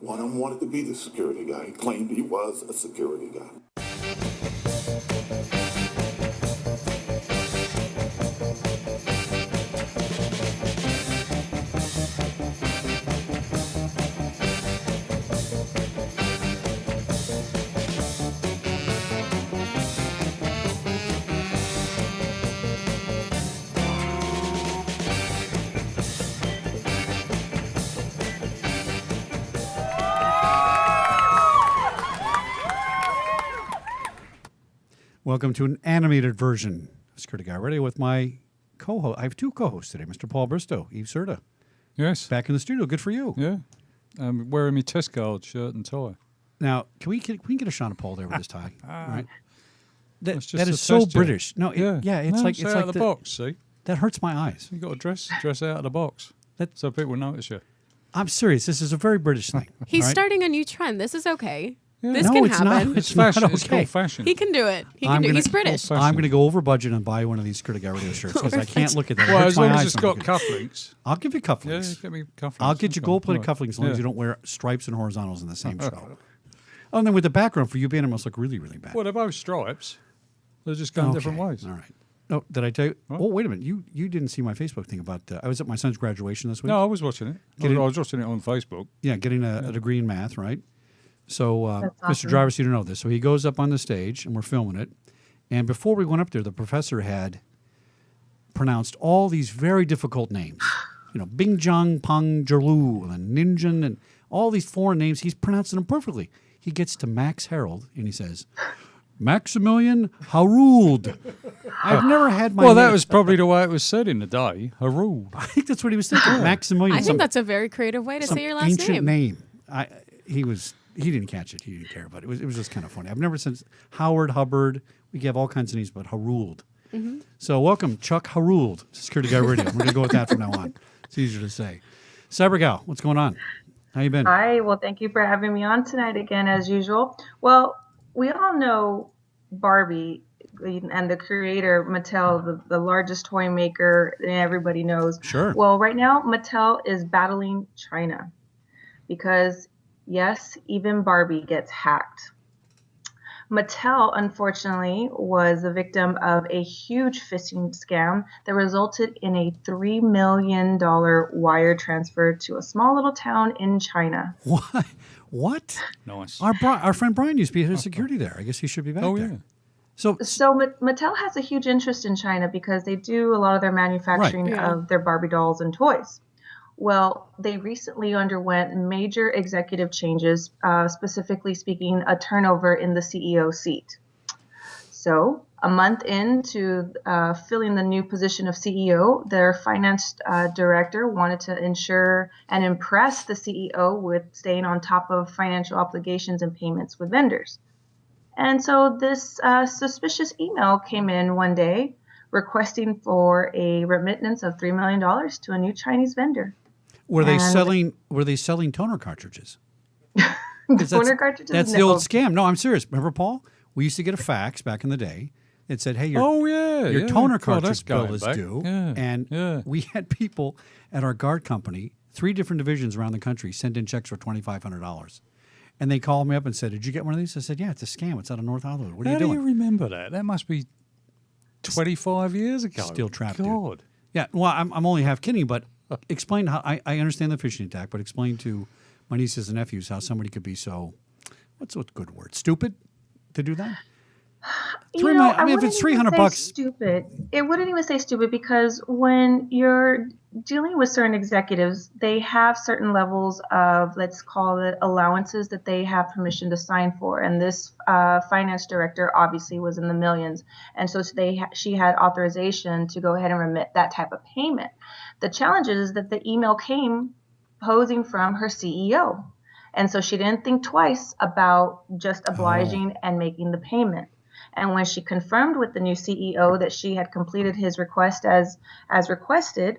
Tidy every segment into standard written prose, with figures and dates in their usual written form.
One of them wanted to be the security guy. He claimed he was a security guy. Welcome to an animated version of Security Guy Radio with my co-host. I have two co-hosts today, Mr. Paul Bristow, Eve Serta. Yes. Back in the studio. Good for you. Yeah. I'm wearing my test guard shirt and tie. Now, can we get a shot of Paul there with his tie? Right. That just is a so test job. British. No, it's like out of the box. See, that hurts my eyes. you got to dress out of the box so people notice you. I'm serious. This is a very British thing. He's all right? starting a new trend. This is okay. Yeah. This No, can it's happen. not. It's fashion. not It's okay. called fashion. He can do it. He's British. Fashion. I'm going to go over budget and buy one of these Security Guy Radio shirts because I can't look at that. It Well, hurts as long my as eyes it's when I got look at it. cufflinks. I'll give you Yeah, cufflinks. get me cufflinks. I'll get you Okay. gold-plated Right. cufflinks as long as Yeah. you don't wear stripes and horizontals in the same show. Oh, and then with the background for you, being must look really, really bad. Well, they're both stripes. They're just going different ways. All right. Oh, did I tell you? What? Oh, wait a minute. You didn't see my Facebook thing about. I was at my son's graduation this week. No, I was watching it. I Getting- was watching it on Facebook. Yeah, getting a degree in math, right? So, That's Mr. awesome. Drivers, you don't know this. So he goes up on the stage, and we're filming it. And before we went up there, the professor had pronounced all these very difficult names. You know, Bing Jong Peng Jerlu and Ninjin and all these foreign names. He's pronouncing them perfectly. He gets to Max Harold, and he says, Maximilian Haruld. I've never had my Well, that name- was probably the way it was said in the day. Haruld. I think that's what he was thinking. Maximilian. I think that's a very creative way to some say your last ancient name. He didn't catch it. He didn't care, but it was just kind of funny. I've never since Howard Hubbard. We have all kinds of names, but Haruld. Mm-hmm. So welcome, Chuck Haruld, to Security Guy Radio. We're going to go with that from now on. It's easier to say. Cybergal, what's going on? How you been? Hi, well, thank you for having me on tonight again, as usual. Well, we all know Barbie and the creator, Mattel, the largest toy maker, and everybody knows. Sure. Well, right now, Mattel is battling China because, yes, even Barbie gets hacked. Mattel, unfortunately, was a victim of a huge phishing scam that resulted in a $3 million wire transfer to a small little town in China. What? What? Nice. Our friend Brian used to be head of security there. I guess he should be back Oh, there. yeah. So Mattel has a huge interest in China because they do a lot of their manufacturing yeah. of their Barbie dolls and toys. Well, they recently underwent major executive changes, specifically speaking, a turnover in the CEO seat. So a month into filling the new position of CEO, their finance director wanted to ensure and impress the CEO with staying on top of financial obligations and payments with vendors. And so this suspicious email came in one day requesting for a remittance of $3 million to a new Chinese vendor. Were they And- selling toner cartridges? Toner cartridges? That's the No. old scam. No, I'm serious. Remember, Paul? We used to get a fax back in the day. It said, "Hey, your toner God, that's cartridge bill going is back. due." Yeah. And yeah. we had people at our guard company, 3 different divisions around the country, send in checks for $2,500. And they called me up and said, "Did you get one of these?" I said, "Yeah, it's a scam. It's out of North Hollywood. What are How you doing?" do you remember that? That must be 25 years ago. Still trapped, dude. God. Yeah, well, I'm only half kidding, but explain how I understand the phishing attack, but explain to my nieces and nephews how somebody could be so, what's a good word, stupid to do that? You know, I mean, if it's wouldn't even $300, say stupid. It wouldn't even say stupid because when you're dealing with certain executives, they have certain levels of, let's call it, allowances that they have permission to sign for. And this finance director obviously was in the millions, and so she had authorization to go ahead and remit that type of payment. The challenge is that the email came posing from her CEO, and so she didn't think twice about just obliging and making the payment. And when she confirmed with the new CEO that she had completed his request as requested,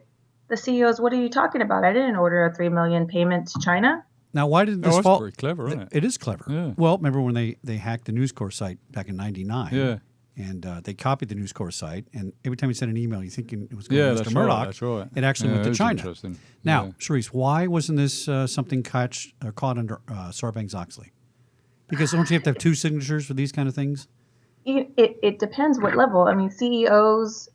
the CEO is, "What are you talking about? I didn't order a $3 million payment to China." Now, why did this that's fall? pretty clever, isn't it? It is clever. Yeah. Well, remember when they hacked the News Corps site back in '99? Yeah. and they copied the News Corps site. And every time you sent an email, you thinking it was going Yeah, to that's Mr. right. Murdoch. That's right. It actually went Yeah, to it is China. interesting. Now, Yeah. Charisse, why wasn't this something caught under Sarbanes-Oxley? Because don't you have to have two signatures for these kind of things? It depends what level. I mean, CEOs,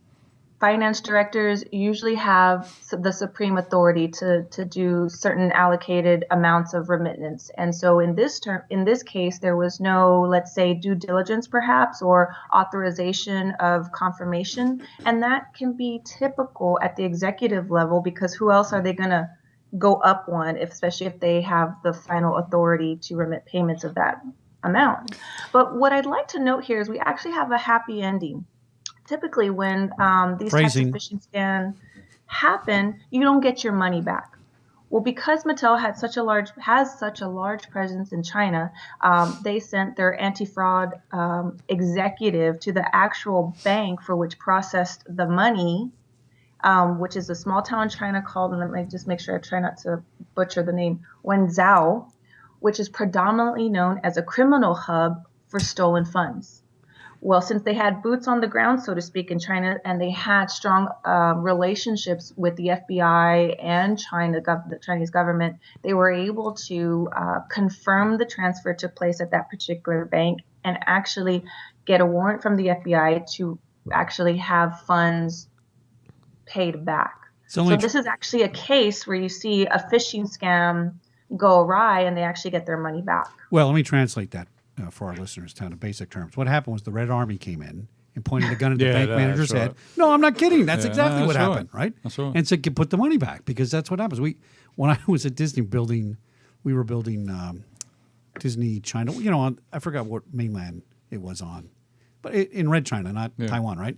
finance directors usually have the supreme authority to do certain allocated amounts of remittance. And so in this case, there was no, let's say, due diligence perhaps, or authorization of confirmation. And that can be typical at the executive level, because who else are they going to go up one, especially if they have the final authority to remit payments of that amount. But what I'd like to note here is we actually have a happy ending. Typically, when these types of Phrasing. phishing scams happen, you don't get your money back. Well, because Mattel has such a large presence in China, they sent their anti-fraud executive to the actual bank for which processed the money, which is a small town in China called, and let me just make sure I try not to butcher the name, Wenzhou, which is predominantly known as a criminal hub for stolen funds. Well, since they had boots on the ground, so to speak, in China, and they had strong relationships with the FBI and the Chinese government, they were able to confirm the transfer took place at that particular bank and actually get a warrant from the FBI to actually have funds paid back. So this is actually a case where you see a phishing scam go awry and they actually get their money back. Well, let me translate that for our listeners down to basic terms. What happened was the Red Army came in and pointed a gun at the bank manager's head. No, I'm not kidding. That's exactly what happened, right? That's right. And said, put the money back, because that's what happens. When I was at Disney we were building Disney China. I forgot what mainland it was on, but in Red China, not Taiwan, right?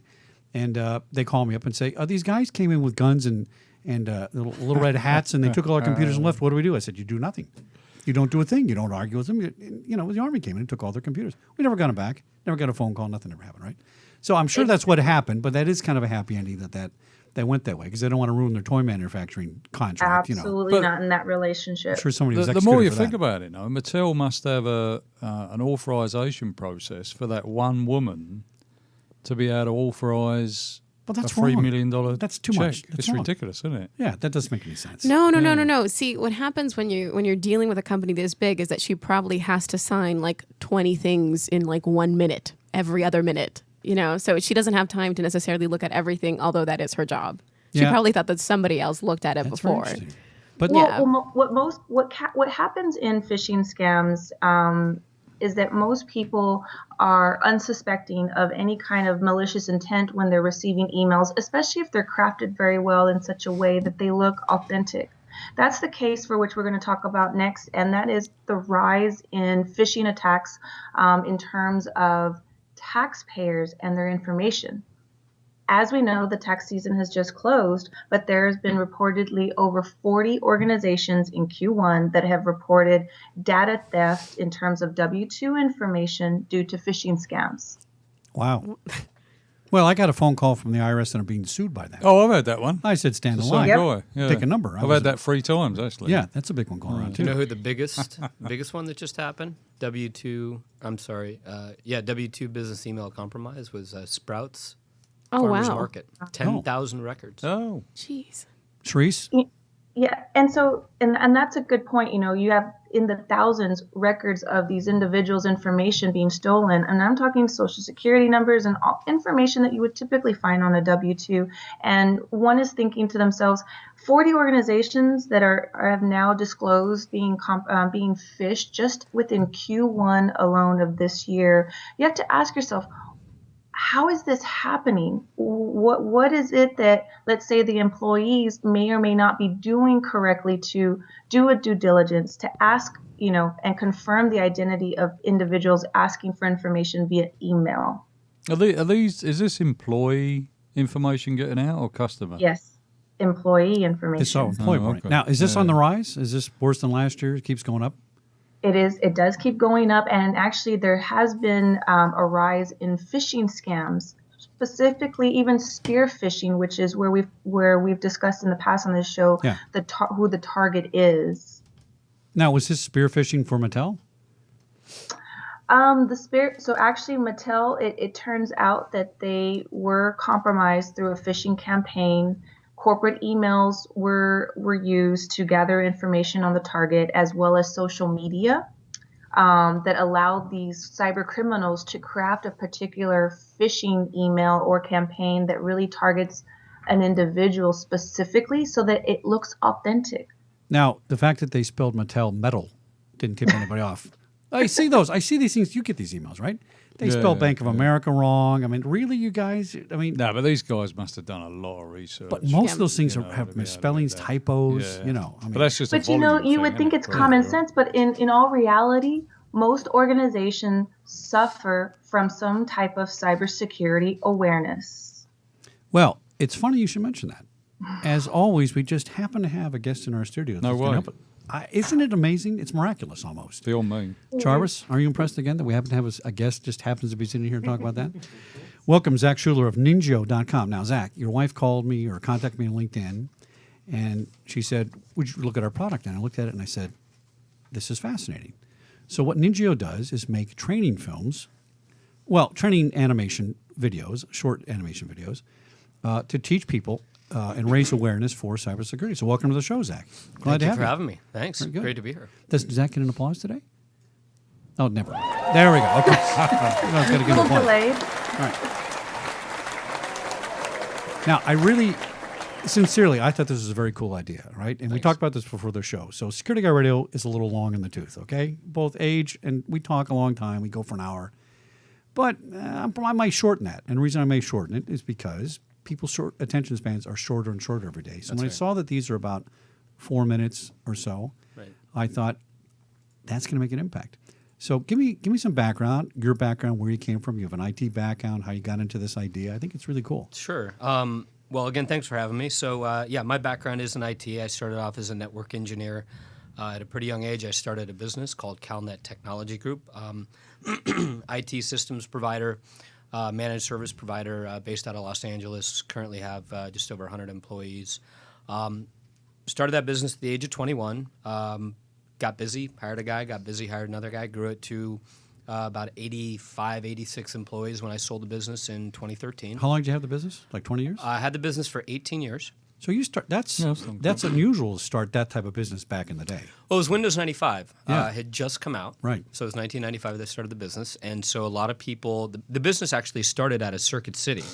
And they call me up and say, these guys came in with guns and little red hats, and they took all our computers and left. What do we do? I said, you do nothing. You don't do a thing. You don't argue with them. The Army came in and took all their computers. We never got them back. Never got a phone call. Nothing ever happened, right? So I'm sure that's what happened, but that is kind of a happy ending that went that way, because they don't want to ruin their toy manufacturing contract. Absolutely not in that relationship. I'm sure somebody was the more you for think that. about it, Mattel must have an authorization process for that one woman to be able to authorize But that's a $3 wrong. million That's too check. much. That's It's wrong. ridiculous, isn't it? Yeah, that doesn't make any sense. No. See, what happens when you're dealing with a company this big is that she probably has to sign like 20 things in like 1 minute, every other minute. So she doesn't have time to necessarily look at everything, although that is her job. She probably thought that somebody else looked at it That's very before. interesting. But What happens in phishing scams is that most people are unsuspecting of any kind of malicious intent when they're receiving emails, especially if they're crafted very well in such a way that they look authentic. That's the case for which we're going to talk about next, and that is the rise in phishing attacks in terms of taxpayers and their information. As we know, the tax season has just closed, but there has been reportedly over 40 organizations in Q1 that have reported data theft in terms of W-2 information due to phishing scams. wow. Well, I got a phone call from the IRS and I'm being sued by that. Oh, I've had that one. I said, stand in Same line. guy. Yeah. Pick a number. I've had that 3 times, actually. Yeah, that's a big one going around Do you know too. who the biggest one that just happened? W-2 business email compromise was Sprouts Farmers wow. Market. 10,000 records. Oh. Jeez. Charisse? Yeah, and so and that's a good point. You have in the thousands records of these individuals' information being stolen, and I'm talking social security numbers and all information that you would typically find on a W-2. And one is thinking to themselves, 40 organizations that have now disclosed being phished just within Q1 alone of this year. You have to ask yourself, how is this happening? What is it that, let's say, the employees may or may not be doing correctly to do a due diligence, to ask, and confirm the identity of individuals asking for information via email? Is this employee information getting out or customer? Yes, employee information. It's all employee point. okay. Now, is this on the rise? Is this worse than last year? It keeps going up? It does keep going up, and actually there has been a rise in phishing scams, specifically even spear phishing, which is where we've discussed in the past on this show who the target is. Now, was this spear phishing for Mattel? The spirit. So actually, Mattel. It turns out that they were compromised through a phishing campaign. Corporate emails were used to gather information on the target, as well as social media, that allowed these cyber criminals to craft a particular phishing email or campaign that really targets an individual specifically, so that it looks authentic. Now, the fact that they spelled Mattel metal didn't tip anybody off. I see those. I see these things. You get these emails, right? They spell Bank of America wrong. I mean, really, you guys? I mean, No, but these guys must have done a lot of research. but most Yeah. of those things You know, have to be able to misspellings, get that. typos. Yeah. You know, I mean, But that's just But a volume you thing, would think innit? it's common Yeah. sense, but in all reality, most organizations suffer from some type of cybersecurity awareness. well, it's funny you should mention that. As always, we just happen to have a guest in our studio. No that's gonna way. help it. Isn't it amazing? It's miraculous almost. Beyond me. Jarvis, are you impressed again that we happen to have a guest just happens to be sitting here to talk about that? Welcome, Zach Schuler of NINJIO.com. Now, Zach, your wife called me or contacted me on LinkedIn, and she said, would you look at our product? And I looked at it and I said, this is fascinating. So what NINJIO does is make training films, well, training animation videos, short animation videos, to teach people and raise awareness for cybersecurity. So welcome to the show, Zach. Glad Thank to you have for you. having me. Thanks. Very good. Great to be here. Does Zach get an applause today? Oh, never. There we go. Okay. I was going to give him A a little point. delayed. All right. Now, I really, sincerely, I thought this was a very cool idea, right? And we talked about this before the show. So Security Guy Radio is a little long in the tooth, okay? Both age, and we talk a long time. We go for an hour. But I might shorten that. And the reason I may shorten it is because people's short attention spans are shorter and shorter every day. So when I saw that these are about 4 minutes or so, I thought that's going to make an impact. So give me some background, your background, where you came from. You have an IT background, how you got into this idea. I think it's really cool. Sure. Well, again, thanks for having me. So, yeah, my background is in IT. I started off as a network engineer. At a pretty young age, I started a business called CalNet Technology Group, IT systems provider, managed service provider based out of Los Angeles. Currently have just over 100 employees. Started that business at the age of 21. Got busy, hired a guy, got busy, hired another guy, grew it to about 85, 86 employees when I sold the business in 2013. How long did you have the business? Like 20 years? I had the business for 18 years. So you start. That's unusual to start that type of business back in the day. Well, it was Windows 95. Yeah. Had just come out. Right. So it was 1995 that I started the business. And so a lot of people, the business actually started out of Circuit City.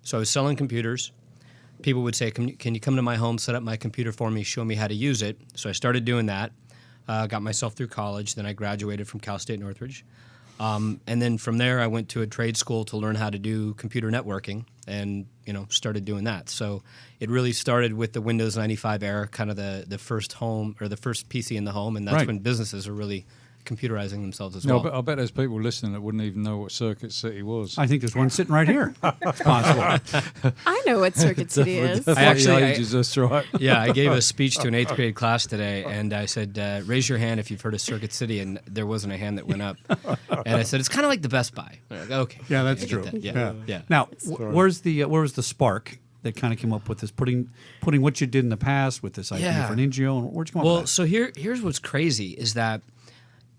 So I was selling computers. People would say, can you come to my home, set up my computer for me, show me how to use it? So I started doing that. Got myself through college. Then I graduated from Cal State Northridge. And then from there, I went to a trade school to learn how to do computer networking and, started doing that. So it really started with the Windows 95 era, kind of the first home or the first PC in the home. And that's Right. when businesses are really computerizing themselves as No, well. but I bet there's people listening that wouldn't even know what Circuit City was. I think there's one sitting right here. It's possible. I know what Circuit City is. I actually- ages, that's right. Yeah, I gave a speech to an 8th grade class today, and I said, raise your hand if you've heard of Circuit City, and there wasn't a hand that went up. And I said, it's kind of like the Best Buy. They're like, okay. Yeah, that's I get true. that. Yeah. Now, where's the spark that kind of came up with this, putting what you did in the past with this idea Yeah. for NINJIO? And where'd you come up Well, with that? so here's what's crazy is that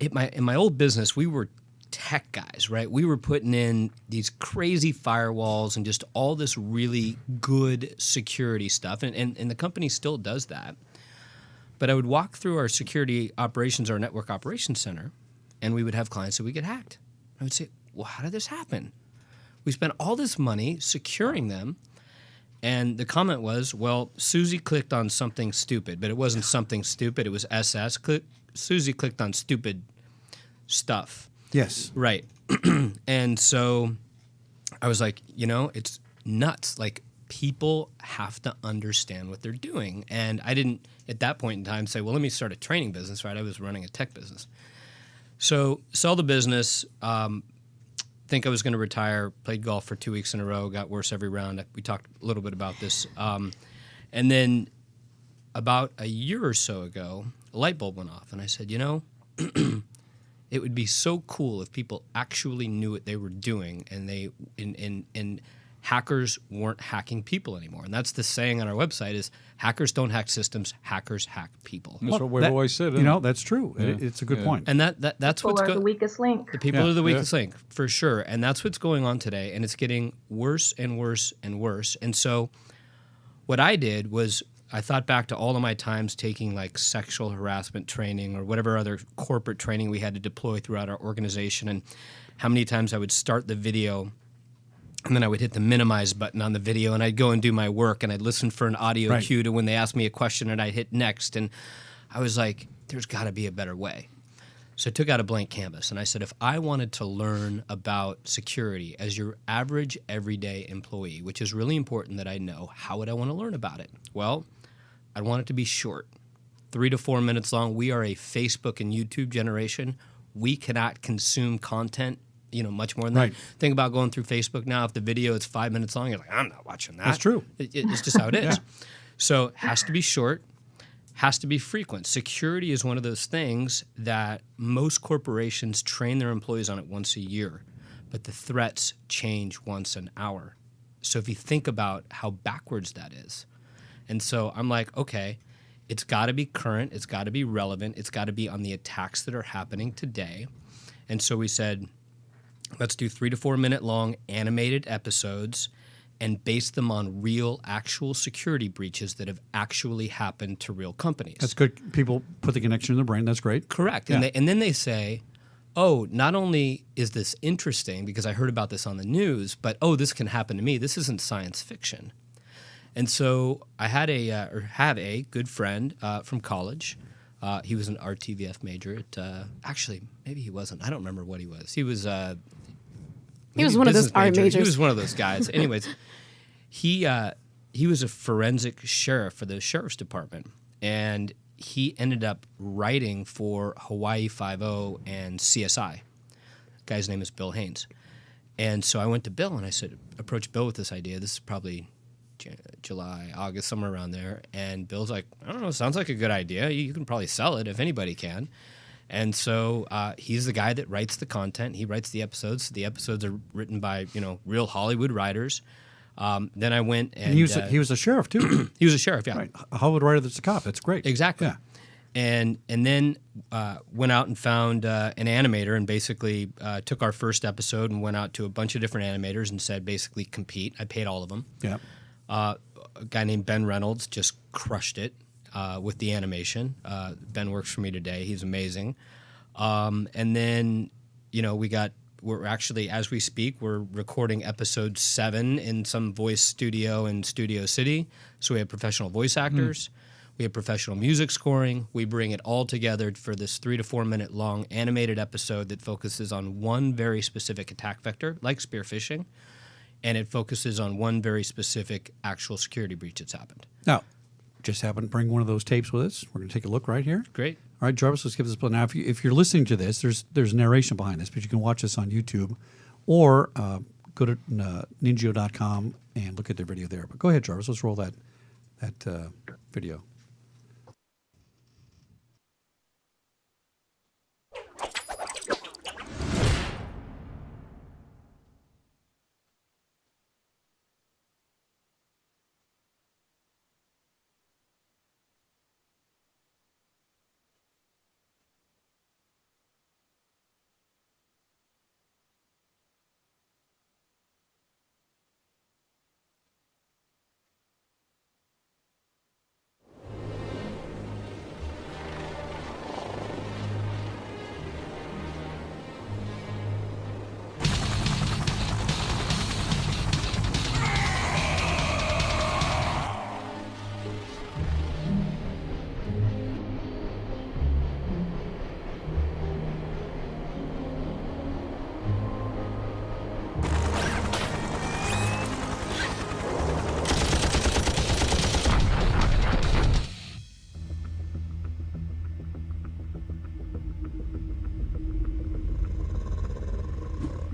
in my old business, we were tech guys, right? We were putting in these crazy firewalls and just all this really good security stuff. And the company still does that. But I would walk through our security operations, our network operations center, and we would have clients that we get hacked. I would say, well, how did this happen? We spent all this money securing them. And the comment was, well, Susie clicked on something stupid, but it wasn't something stupid. It was SS. Susie clicked on stupid stuff. Yes. Right. And so I was like, it's nuts. Like, people have to understand what they're doing. And I didn't, at that point in time, say, well, let me start a training business, right? I was running a tech business. So sell the business, think I was going to retire, played golf for 2 weeks in a row, got worse every round. We talked a little bit about this. And then about a year or so ago, a light bulb went off. And I said, it would be so cool if people actually knew what they were doing and hackers weren't hacking people anymore. And that's the saying on our website is hackers don't hack systems, hackers hack people. That's what we've That- always said. You isn't know, it? that's true. It's a good point. And that's People what's are the weakest link. The people Yeah. are the weakest link, for sure. And that's what's going on today. And it's getting worse and worse and worse. And so what I did was I thought back to all of my times taking like sexual harassment training or whatever other corporate training we had to deploy throughout our organization, and how many times I would start the video and then I would hit the minimize button on the video and I'd go and do my work and I'd listen for an audio Right. cue to when they asked me a question and I'd hit next. And I was like, there's got to be a better way. So I took out a blank canvas and I said, if I wanted to learn about security as your average everyday employee, which is really important that I know, how would I want to learn about it? Well, I want it to be short, 3 to 4 minutes long. We are a Facebook and YouTube generation. We cannot consume content, much more than Right. that. Think about going through Facebook now. If the video is 5 minutes long, you're like, I'm not watching that. That's true. It's just how it is. Yeah. So it has to be short, has to be frequent. Security is one of those things that most corporations train their employees on it once a year, but the threats change once an hour. So if you think about how backwards that is. And so I'm like, okay, it's got to be current, it's got to be relevant, it's got to be on the attacks that are happening today. And so we said, let's do 3 to 4 minute long animated episodes and base them on real, actual security breaches that have actually happened to real companies. That's good. People put the connection in their brain. That's great. Correct. Yeah. And then they say, oh, not only is this interesting because I heard about this on the news, but oh, this can happen to me. This isn't science fiction. And so I had have a good friend from college. He was an RTVF major at actually maybe he wasn't. I don't remember what he was. He was maybe one of those business art major. majors. He was one of those guys. Anyways, he was a forensic sheriff for the sheriff's department, and he ended up writing for Hawaii Five-0 and CSI. The guy's name is Bill Haynes. And so I went to Bill and I said, approach Bill with this idea. This is probably July, August, somewhere around there. And Bill's like, I don't know, sounds like a good idea. You can probably sell it if anybody can. And so he's the guy that writes the content. He writes the episodes. The episodes are written by, real Hollywood writers. Then I went and he was a sheriff too. he was a sheriff, yeah. Right. A Hollywood writer that's a cop. That's great. Exactly. Yeah. And then went out and found an animator and basically took our first episode and went out to a bunch of different animators and said basically compete. I paid all of them. Yeah. A guy named Ben Reynolds just crushed it with the animation. Ben works for me today. He's amazing. And then, we're actually, as we speak, we're recording episode 7 in some voice studio in Studio City. So we have professional voice actors. We have professional music scoring. We bring it all together for this 3 to 4 minute long animated episode that focuses on one very specific attack vector, like spear phishing, and it focuses on one very specific actual security breach that's happened. Now, just happened to bring one of those tapes with us. We're going to take a look right here. Great. All right, Jarvis, let's give this a play. Now, if you're listening to this, there's narration behind this, but you can watch this on YouTube or go to NINJIO.com and look at their video there. But go ahead, Jarvis. Let's roll that video.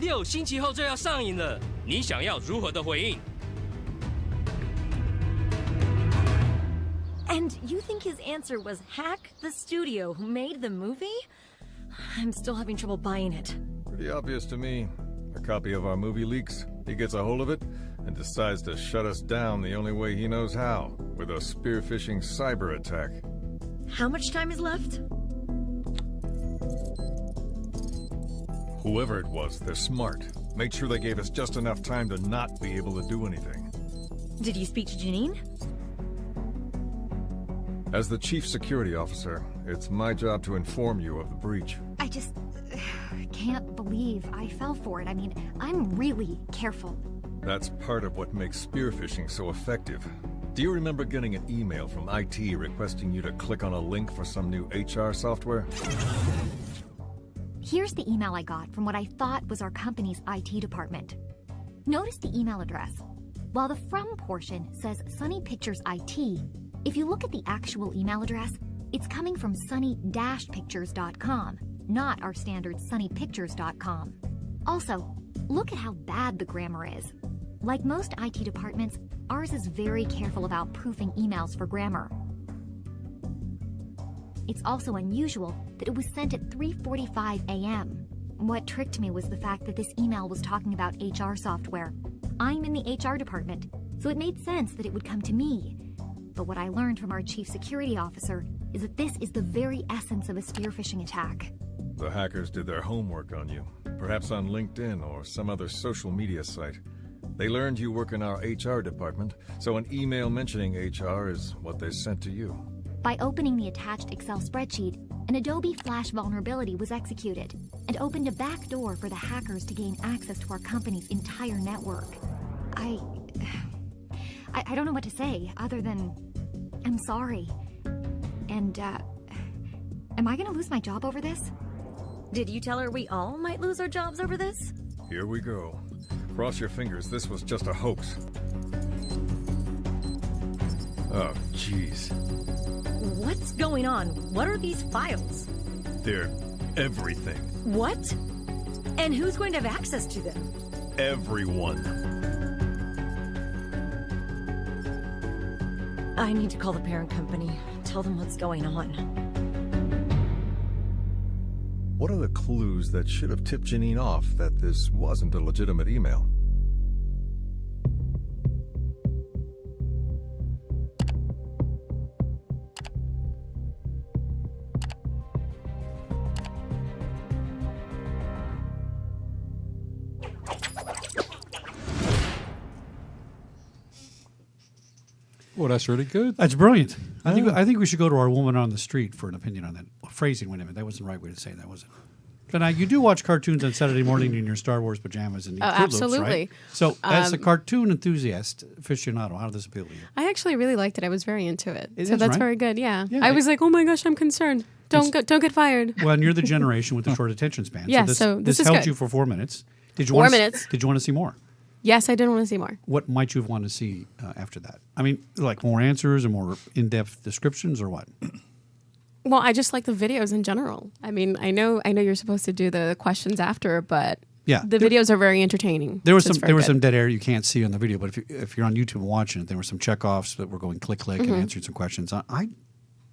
,6星期后就要上映了，你想要如何的回应？ And you think his answer was hack the studio who made the movie? I'm still having trouble buying it. Pretty obvious to me. A copy of our movie leaks. He gets a hold of it, and decides to shut us down the only way he knows how, with a spearphishing cyber attack. How much time is left? Whoever it was, they're smart. Made sure they gave us just enough time to not be able to do anything. Did you speak to Janine? As the chief security officer, it's my job to inform you of the breach. I just can't believe I fell for it. I mean, I'm really careful. That's part of what makes spearphishing so effective. Do you remember getting an email from IT requesting you to click on a link for some new HR software? Here's the email I got from what I thought was our company's IT department. Notice the email address. While the from portion says Sunny Pictures IT, if you look at the actual email address, it's coming from sunny-pictures.com, not our standard sunnypictures.com. Also, look at how bad the grammar is. Like most IT departments, ours is very careful about proofing emails for grammar. It's also unusual that it was sent at 3:45 a.m. What tricked me was the fact that this email was talking about HR software. I'm in the HR department, so it made sense that it would come to me. But what I learned from our chief security officer is that this is the very essence of a spearphishing attack. The hackers did their homework on you, perhaps on LinkedIn or some other social media site. They learned you work in our HR department, so an email mentioning HR is what they sent to you. By opening the attached Excel spreadsheet, an Adobe Flash vulnerability was executed and opened a back door for the hackers to gain access to our company's entire network. I don't know what to say other than I'm sorry. And, am I gonna lose my job over this? Did you tell her we all might lose our jobs over this? Here we go. Cross your fingers, this was just a hoax. Oh, jeez. What's going on? What are these files? They're everything. What? And who's going to have access to them? Everyone. I need to call the parent company. Tell them what's going on. What are the clues that should have tipped Janine off that this wasn't a legitimate email? Well, that's really good. That's brilliant. I think we should go to our woman on the street for an opinion on that. Phrasing, wait a minute, that wasn't the right way to say that, was it? But now you do watch cartoons on Saturday morning in your Star Wars pajamas and eat Fruit Loops, absolutely. right? So, as a cartoon enthusiast aficionado, how did this appeal to you? I actually really liked it. I was very into it. It so is, that's right? very good. Yeah. Yeah, I was like, oh my gosh, I'm concerned. Don't get fired. Well, and you're the generation with the short attention span. Yeah, so so this is held good. you for 4 minutes. Did you 4 want minutes. Did you want to see more? Yes, I did want to see more. What might you have wanted to see after that? I mean, like more answers and more in-depth descriptions, or what? Well, I just like the videos in general. I mean, I know you're supposed to do the questions after, but Yeah, the videos are very entertaining. There was So it's some very good. dead air you can't see on the video, but if you're on YouTube and watching it, there were some checkoffs that were going click and answering some questions.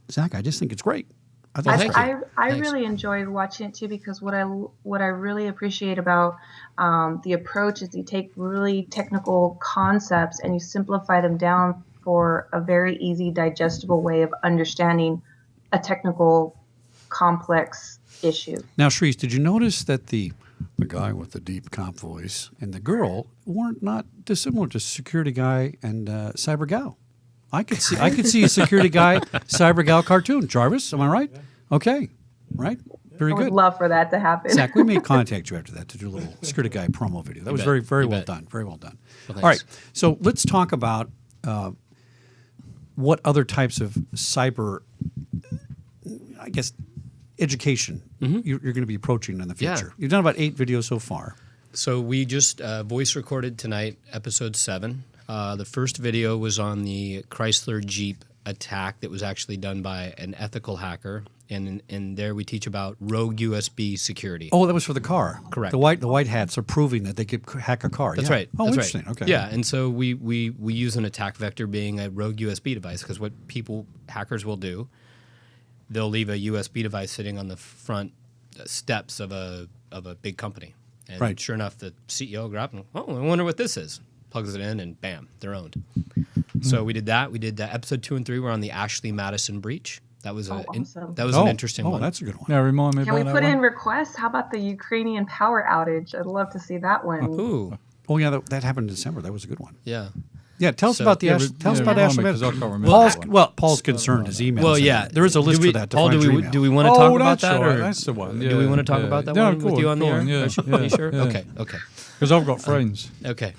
Zach, I just think it's great. I thought it's great. I really enjoyed watching it too, because what I really appreciate about the approach is you take really technical concepts and you simplify them down for a very easy, digestible way of understanding a technical, complex issue. Now, Shreese, did you notice that the guy with the deep cop voice and the girl weren't not dissimilar to security guy and cyber gal? I could see a security guy, cyber gal cartoon. Jarvis, am I right? Yeah. Okay, right? Very I good. would love for that to happen. Zach, we may contact you after that to do a little security guy promo video. That was very, very well done. Very well done. Well, all right, so let's talk about what other types of cyber, I guess, education you're going to be approaching in the future. You've done about 8 videos so far. So we just voice recorded tonight, episode 7. The first video was on the Chrysler Jeep attack that was actually done by an ethical hacker, and there we teach about rogue USB security. Oh, that was for the car. Correct. The white hats are proving that they could hack a car. That's Yeah. right. Oh, That's interesting. right. Okay. Yeah, and so we use an attack vector being a rogue USB device, because what hackers will do, they'll leave a USB device sitting on the front steps of a big company. And Right. sure enough, the CEO grabbed it. Oh, I wonder what this is. plugs it in, and bam, they're owned. So we did that. We did episode 2 and 3 were on the Ashley Madison breach. That was awesome. that was an interesting one. Oh, that's a good one. Now remind me Can we about put that in one. requests? How about the Ukrainian power outage? I'd love to see that one. Ooh, Oh yeah, that happened in December. That was a good one. yeah. Yeah, tell us So- about the Yeah, Ash, but- tell us yeah, about remind Ashley me, 'cause I Madison. can't remember Paul's, that one. well, Paul's concerned. His email. Well, yeah. there is a list do we, for that. To Paul, find do your we email. do we want to talk about that's that, all right. or That's the one. do we want to talk yeah. about that No, one go with you on, on the go air? on, yeah, Are you sure? yeah. Okay. Because I've got friends. Okay.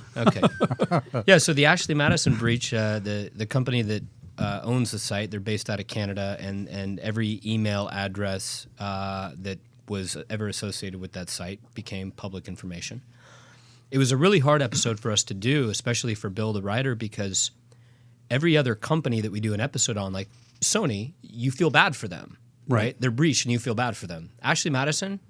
Yeah. So the Ashley Madison breach, the company that owns the site, they're based out of Canada, and every email address that was ever associated with that site became public information. It was a really hard episode for us to do, especially for Bill the writer, because every other company that we do an episode on, like Sony, you feel bad for them, right? They're breached and you feel bad for them. Ashley Madison,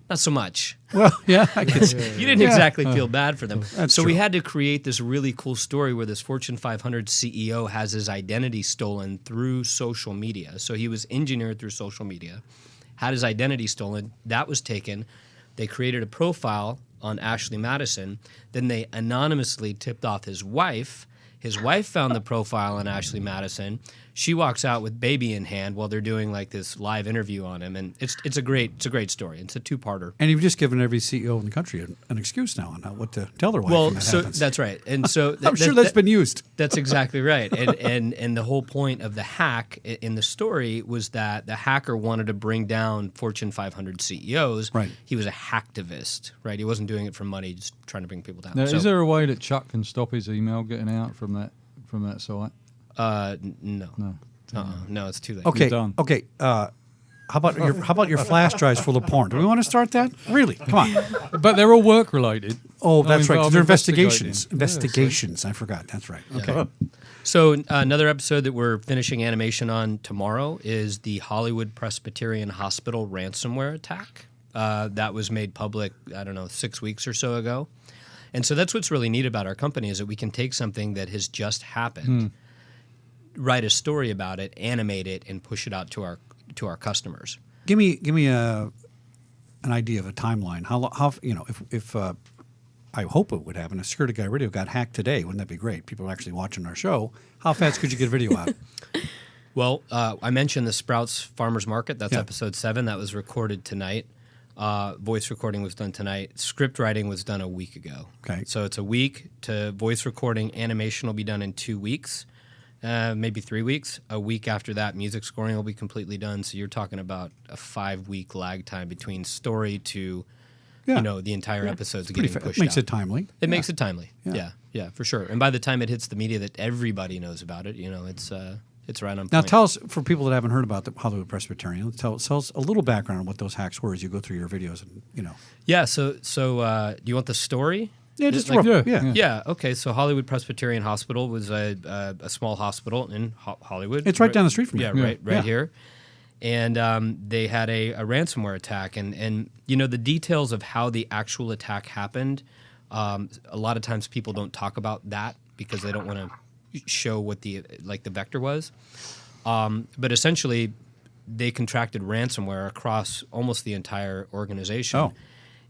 not so much. Well, yeah, I guess. You didn't exactly feel bad for them. That's so we true. had to create this really cool story where this Fortune 500 CEO has his identity stolen through social media. So he was engineered through social media, had his identity stolen. That was taken. They created a profile on Ashley Madison. Then they anonymously tipped off his wife. His wife found the profile on Ashley Madison. She walks out with baby in hand while they're doing like this live interview on him, and it's a great story. It's a 2-parter. And you've just given every CEO in the country an excuse now on what to tell their wife. Well, when that so happens. that's right, and so I'm sure that's been used. That's exactly right, and the whole point of the hack in the story was that the hacker wanted to bring down Fortune 500 CEOs. Right. He was a hacktivist, right? He wasn't doing it for money, just trying to bring people down. Now, So, is there a way that Chuck can stop his email getting out from that site? no, no, it's too late. Okay, done. okay. How about your flash drives full of porn? Do we want to start that? Really? Come on. But they're all work related. Oh, that's right. 'cause they're investigating. investigations. Investigations. I forgot. That's right. Okay. So another episode that we're finishing animation on tomorrow is the Hollywood Presbyterian Hospital ransomware attack. That was made public, I don't know, 6 weeks or so ago. And so that's what's really neat about our company is that we can take something that has just happened, write a story about it, animate it, and push it out to our customers. Give me an idea of a timeline. How if I hope it would happen. A Security Guy Radio got hacked today. Wouldn't that be great? People are actually watching our show. How fast could you get a video out? Well, I mentioned the Sprouts Farmers Market. That's Yeah. episode 7. That was recorded tonight. Voice recording was done tonight. Script writing was done a week ago. Okay. So it's a week to voice recording. Animation will be done in 2 weeks, maybe 3 weeks. A week after that, music scoring will be completely done. So you're talking about a 5-week lag time between story to, Yeah. the entire episodes Pretty getting fa- pushed makes out. it timely. It makes it timely. Yeah. Yeah, for sure. And by the time it hits the media that everybody knows about it, it's right on point. Now, tell us, for people that haven't heard about the Hollywood Presbyterian, tell us a little background on what those hacks were as you go through your videos. And Yeah. So do you want the story? Yeah, just Like- rough, yeah. Yeah. Okay. So Hollywood Presbyterian Hospital was a small hospital in Hollywood. It's right down the street from you. Yeah. Yeah. Right Yeah. here. And they had a ransomware attack, and the details of how the actual attack happened. A lot of times people don't talk about that because they don't want to show what the vector was. But essentially, they contracted ransomware across almost the entire organization. Oh.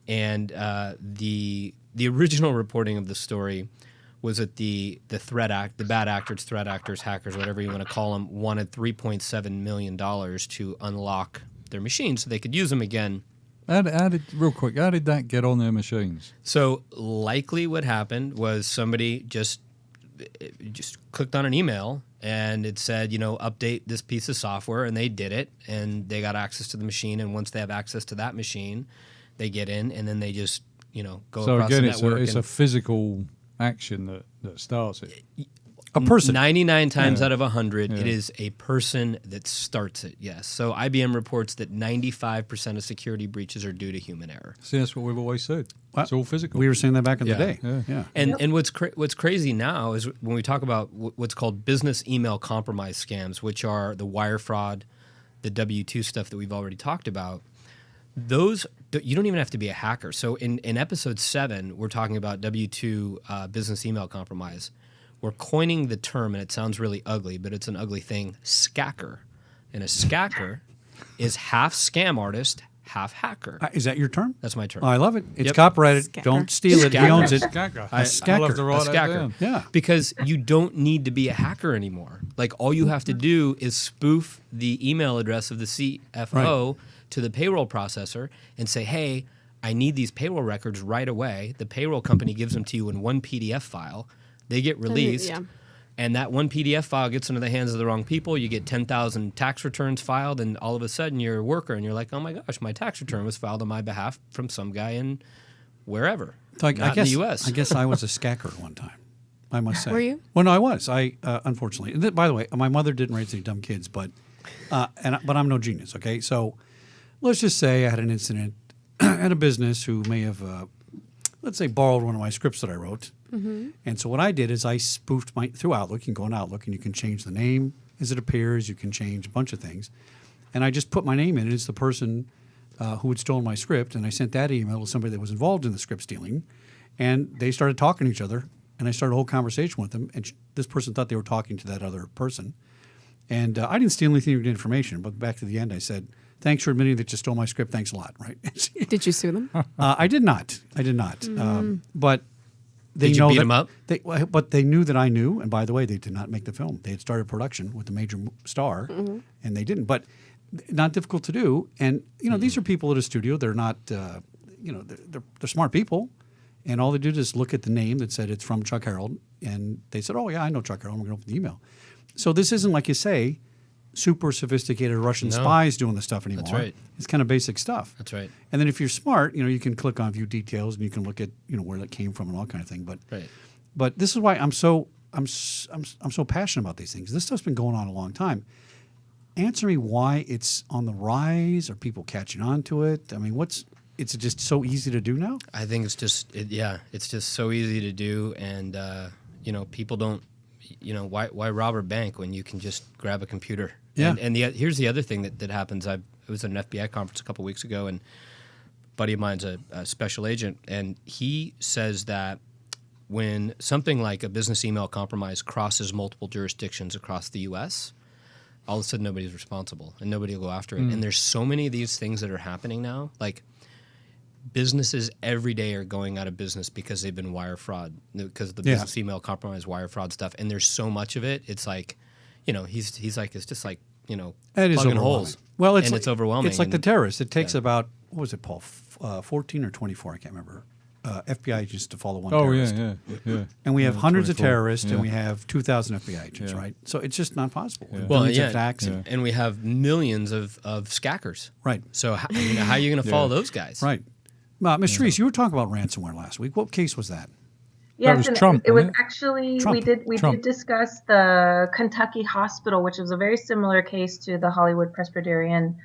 And the original reporting of the story was that the bad actors, threat actors, hackers, whatever you want to call them, wanted $3.7 million to unlock their machines so they could use them again. How did that get on their machines? So likely what happened was somebody just clicked on an email and it said, update this piece of software, and they did it, and they got access to the machine, and once they have access to that machine, they get in, and then they just, go So across again, the it's network. a physical action that starts it. A person. 99 times out of 100, Yeah. it is a person that starts it, yes. So IBM reports that 95% of security breaches are due to human error. See, that's what we've always said. Well, It's all physical. We were saying that back in Yeah. the day. Yeah. And what's crazy now is when we talk about what's called business email compromise scams, which are the wire fraud, the W-2 stuff that we've already talked about, those you don't even have to be a hacker. So in episode 7, we're talking about W-2 business email compromise. We're coining the term, and it sounds really ugly, but it's an ugly thing, scacker. And a scacker is half scam artist, half hacker. Is that your term? That's my term. Oh, I love it. It's Yep. copyrighted. Skacker. Don't steal it. He owns it. Skacker. A I'll skacker. have to write A that skacker. down. Yeah. Because you don't need to be a hacker anymore. Like all you have to do is spoof the email address of the CFO to the payroll processor and say, hey, I need these payroll records right away. The payroll company gives them to you in one PDF file. They get released. Yeah. And that one PDF file gets into the hands of the wrong people. You get 10,000 tax returns filed, and all of a sudden you're a worker, and you're like, oh my gosh, my tax return was filed on my behalf from some guy in wherever, So not in the U.S. I guess I was a skacker at one time. I must say. Were you? Well, no, I was. I unfortunately. And by the way, my mother didn't raise any dumb kids, but but I'm no genius. Okay, so let's just say I had an incident at a business who may have, let's say, borrowed one of my scripts that I wrote. And so what I did is I spoofed through Outlook. You can go in Outlook and you can change the name as it appears. You can change a bunch of things. And I just put my name in as the person who had stolen my script. And I sent that email to somebody that was involved in the script stealing. And they started talking to each other. And I started a whole conversation with them. And this person thought they were talking to that other person. And I didn't steal anything of information. But back to the end, I said, thanks for admitting that you stole my script. Thanks a lot. Right? Did you sue them? I did not. But they Did you know beat that, them up? But they knew that I knew. And by the way, they did not make the film. They had started production with a major star, and they didn't. But not difficult to do. And these are people at a studio. They're not. They're smart people, and all they did is look at the name that said it's from Chuck Harold, and they said, "Oh yeah, I know Chuck Harold. I'm going to open the email." So this isn't like you say, super sophisticated Russian spies doing the stuff anymore. That's right. It's kind of basic stuff. That's right. And then if you're smart, you can click on view details and you can look at where that came from and all kind of thing. But this is why I'm so passionate about these things. This stuff's been going on a long time. Answer me why it's on the rise. Are people catching on to it? I mean, it's just so easy to do now? I think it's just it's just so easy to do, and people don't. Why rob a bank when you can just grab a computer? Yeah. And here's the other thing that happens. I was at an FBI conference a couple weeks ago, and a buddy of mine's a special agent, and he says that when something like a business email compromise crosses multiple jurisdictions across the U.S., all of a sudden nobody's responsible and nobody will go after it. And there's so many of these things that are happening now. Like businesses every day are going out of business because they've been wire fraud, because of the business email compromise, wire fraud stuff. And there's so much of it. It's like, he's like, it's just like, It is plugging overwhelming. holes. Well, it's overwhelming. It's like the terrorists. It takes about, what was it, Paul, 14 or 24, I can't remember, FBI agents to follow one terrorist. Yeah. And we have hundreds of 24, terrorists, and yeah. we have 2,000 FBI agents, right? So it's just not possible. Well, Billions yeah, of attacks. and we have millions of skackers. Right. So how are you going to follow those guys? Right. Ms. Shreese, you were talking about ransomware last week. What case was that? Yes, was and Trump, it was wasn't it? actually Trump. we Trump. did discuss the Kentucky hospital, which was a very similar case to the Hollywood Presbyterian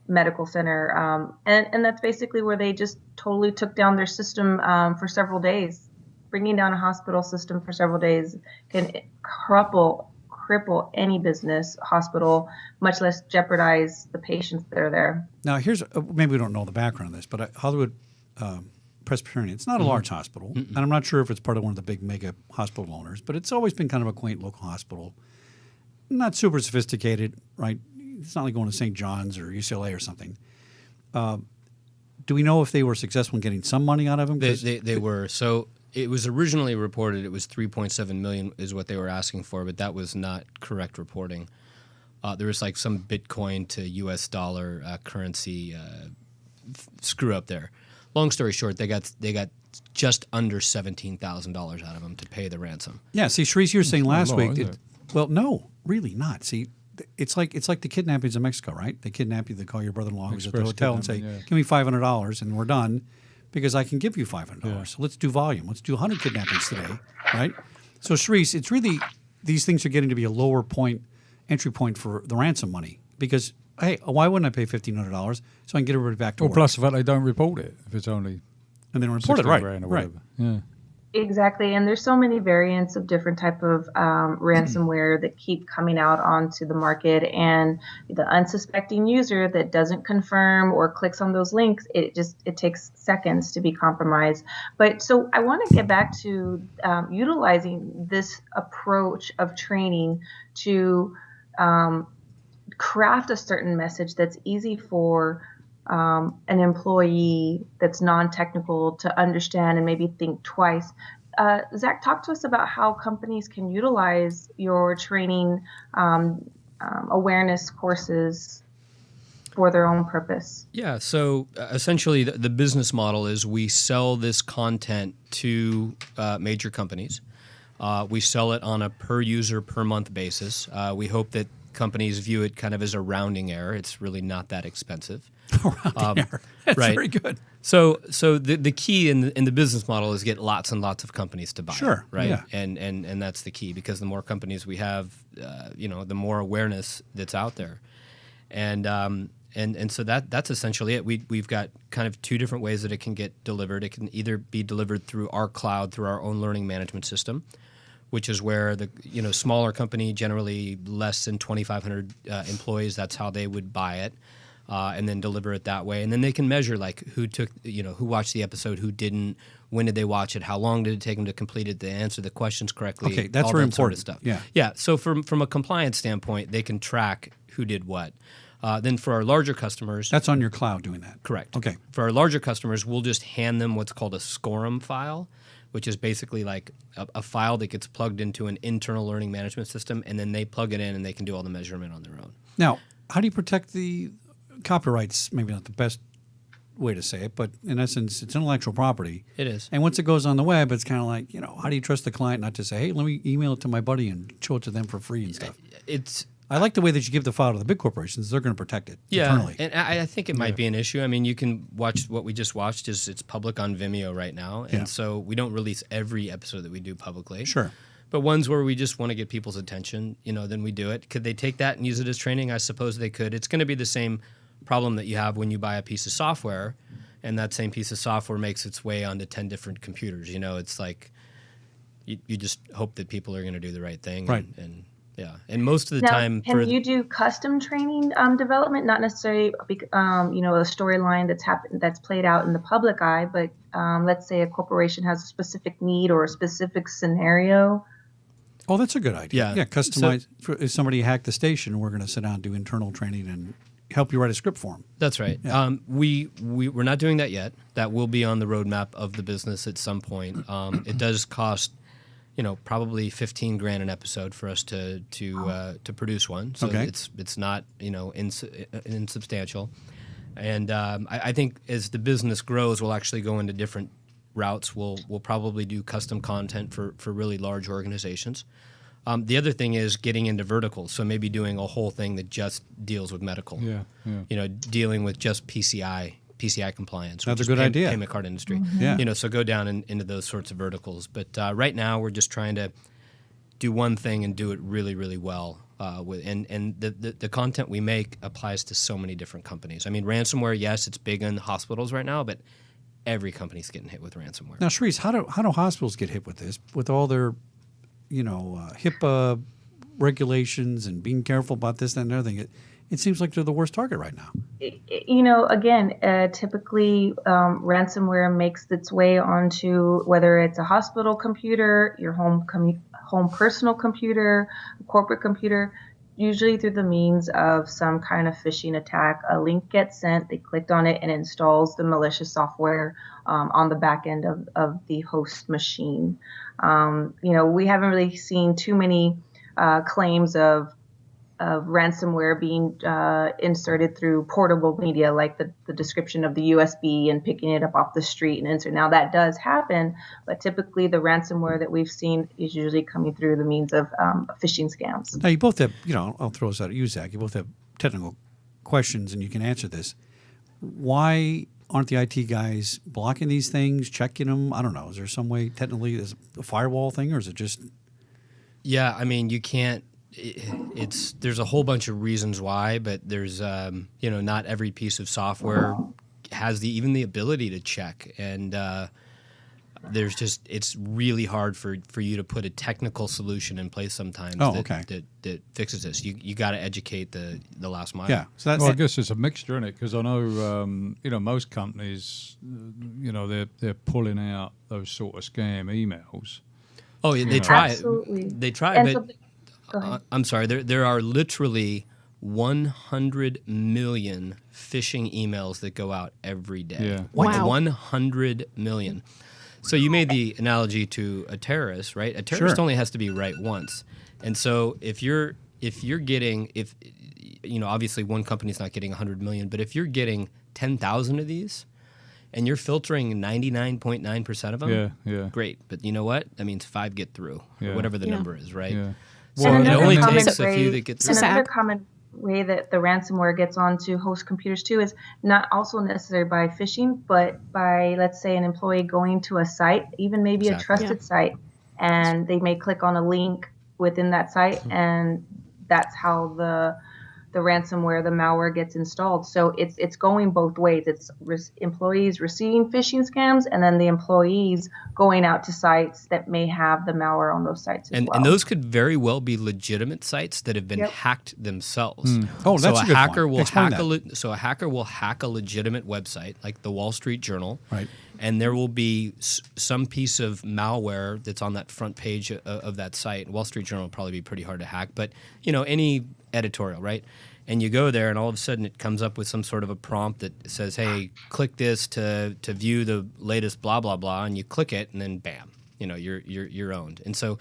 Medical Center, and that's basically where they just totally took down their system for several days. Bringing down a hospital system for several days can cripple any business hospital, much less jeopardize the patients that are there. Now, here's maybe we don't know the background of this, but Hollywood Presbyterian, it's not a large hospital, and I'm not sure if it's part of one of the big mega hospital owners, but it's always been kind of a quaint local hospital. Not super sophisticated, right? It's not like going to St. John's or UCLA or something. Do we know if they were successful in getting some money out of them? They were. So it was originally reported it was $3.7 million is what they were asking for, but that was not correct reporting. There was like some Bitcoin to U.S. dollar currency screw up there. Long story short, they got just under $17,000 out of them to pay the ransom. Yeah. See, Shreese, you were saying last low, week. isn't it? Well, no, really not. See, it's like the kidnappings in Mexico, right? They kidnap you. They call your brother-in-law who's at the Express hotel and say, kidnapping, yeah. "Give me $500 and we're done," because I can give you $500. So let's do volume. Let's do 100 kidnappings today, right? So, Shreese, it's really these things are getting to be a lower entry point for the ransom money because. Hey, why wouldn't I pay $1,500 so I can get everybody back to Well, work? plus the fact they don't report it if it's only And then report it, 16 right? grand or Right. whatever. Yeah. Exactly, and there's so many variants of different type of ransomware that keep coming out onto the market, and the unsuspecting user that doesn't confirm or clicks on those links, it takes seconds to be compromised. But so I want to get back to utilizing this approach of training to craft a certain message that's easy for an employee that's non-technical to understand and maybe think twice. Zach, talk to us about how companies can utilize your training awareness courses for their own purpose. Yeah, so essentially the business model is we sell this content to major companies. We sell it on a per user per month basis. We hope that companies view it kind of as a rounding error. It's really not that expensive. Rounding error. That's right. very good. So the key in the business model is get lots and lots of companies to buy Sure, it, right? yeah. And that's the key, because the more companies we have, the more awareness that's out there. And so that's essentially it. We've got kind of two different ways that it can get delivered. It can either be delivered through our cloud, through our own learning management system, which is where the smaller company, generally less than 2,500 employees, that's how they would buy it, and then deliver it that way. And then they can measure like who watched the episode, who didn't, when did they watch it, how long did it take them to complete it, to answer the questions correctly. Okay, that's all very that sort of important. stuff. Yeah. Yeah. So from a compliance standpoint, they can track who did what. Then for our larger customers, That's on your cloud doing that. correct. Okay. For our larger customers, we'll just hand them what's called a SCORM file, which is basically like a file that gets plugged into an internal learning management system, and then they plug it in and they can do all the measurement on their own. Now, how do you protect the copyrights? Maybe not the best way to say it, but in essence, it's intellectual property. It is. And once it goes on the web, it's kind of like, how do you trust the client not to say, hey, let me email it to my buddy and show it to them for free and stuff? I like the way that you give the file to the big corporations. They're going to protect it internally. And I think it might be an issue. I mean, you can watch what we just watched. It's public on Vimeo right now, and so we don't release every episode that we do publicly. Sure. But ones where we just want to get people's attention, then we do it. Could they take that and use it as training? I suppose they could. It's going to be the same problem that you have when you buy a piece of software, and that same piece of software makes its way onto 10 different computers. It's like you just hope that people are going to do the right thing. Right. And yeah, and most of the Now, time, can you do custom training development? Not necessarily, a storyline that's played out in the public eye, but let's say a corporation has a specific need or a specific scenario. Oh, that's a good idea. Yeah. Yeah, customize. If somebody hacked the station, we're going to sit down and do internal training and help you write a script for them. That's right. Yeah. We're not doing that yet. That will be on the roadmap of the business at some point. It does cost, probably $15,000 an episode for us to produce one. So Okay. it's not insubstantial. And I think as the business grows, we'll actually go into different routes. We'll probably do custom content for really large organizations. The other thing is getting into verticals. So maybe doing a whole thing that just deals with medical. Yeah. Dealing with just PCI compliance. That's which a is good idea. Payment card industry. Yeah. So go down into those sorts of verticals. But right now we're just trying to do one thing and do it really, really well. And the content we make applies to so many different companies. I mean, ransomware, yes, it's big in hospitals right now, but every company's getting hit with ransomware. Now, Sharice, how do hospitals get hit with this? With all their, HIPAA regulations and being careful about this, that, and everything. It seems like they're the worst target right now. Again, typically ransomware makes its way onto whether it's a hospital computer, your home personal computer, a corporate computer, usually through the means of some kind of phishing attack. A link gets sent, they clicked on it, and installs the malicious software on the back end of the host machine. We haven't really seen too many claims of ransomware being inserted through portable media, like the description of the USB and picking it up off the street and insert. Now that does happen, but typically the ransomware that we've seen is usually coming through the means of phishing scams. Now, you both have, I'll throw this out at you, Zach. You both have technical questions, and you can answer this. Why aren't the IT guys blocking these things, checking them? I don't know. Is there some way, technically, there's a firewall thing, or is it just... Yeah, I mean, you can't... There's a whole bunch of reasons why, but there's not every piece of software has even the ability to check, and it's really hard for you to put a technical solution in place sometimes that fixes this. You got to educate the last mile. Yeah, so that's I guess it's a mixture, isn't it? Because I know most companies they're pulling out those sort of scam emails. Oh, yeah, they try. Absolutely. They try, And but Go ahead. I'm sorry. There are literally 100 million phishing emails that go out every day. Yeah. Wow. 100 million. So you made the analogy to a terrorist, right? A terrorist Sure. only has to be right once. And so if you're getting, obviously one company's not getting 100 million, but if you're getting 10,000 of these and you're filtering 99.9% of them, Yeah. great. But you know what? That means 5 get through, Yeah. or whatever the Yeah. number is, right? Yeah. So And it another only common takes a few way- that get through. So Another sad. common way that the ransomware gets onto host computers too is not also necessarily by phishing, but by, let's say, an employee going to a site, even maybe a Exactly. trusted site, and they may click on a link within that site, and that's how the ransomware, the malware gets installed. So it's going both ways. It's employees receiving phishing scams, and then the employees going out to sites that may have the malware on those sites as well. And those could very well be legitimate sites that have been Yep. hacked themselves. Oh, that's so a good hacker point. will Explain hack so a hacker will hack a legitimate website like the Wall Street Journal, Right. and there will be some piece of malware that's on that front page of that site. Wall Street Journal will probably be pretty hard to hack, but any editorial, right? And you go there, and all of a sudden it comes up with some sort of a prompt that says, "Hey, click this to view the latest blah blah blah," and you click it, and then bam, you're owned. And so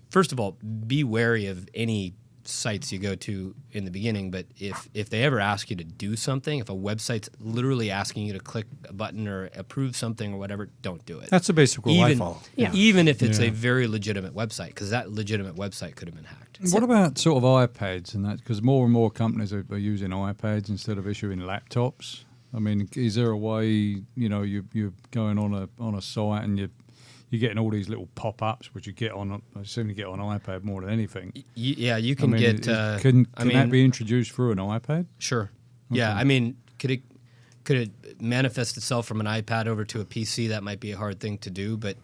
first of all, be wary of any sites you go to in the beginning. But if they ever ask you to do something, if a website's literally asking you to click a button or approve something or whatever, don't do it. That's the basic rule I follow. Yeah. Even if it's Yeah. a very legitimate website, because that legitimate website could have been hacked. What about sort of iPads and that? Because more and more companies are using iPads instead of issuing laptops. I mean, is there a way, you're going on a site and you're getting all these little pop-ups, which you get on, I assume you get on iPad more than anything. Yeah, you can I mean, get. can that be introduced through an iPad? Sure. Yeah, I mean, could it manifest itself from an iPad over to a PC? That might be a hard thing to do, but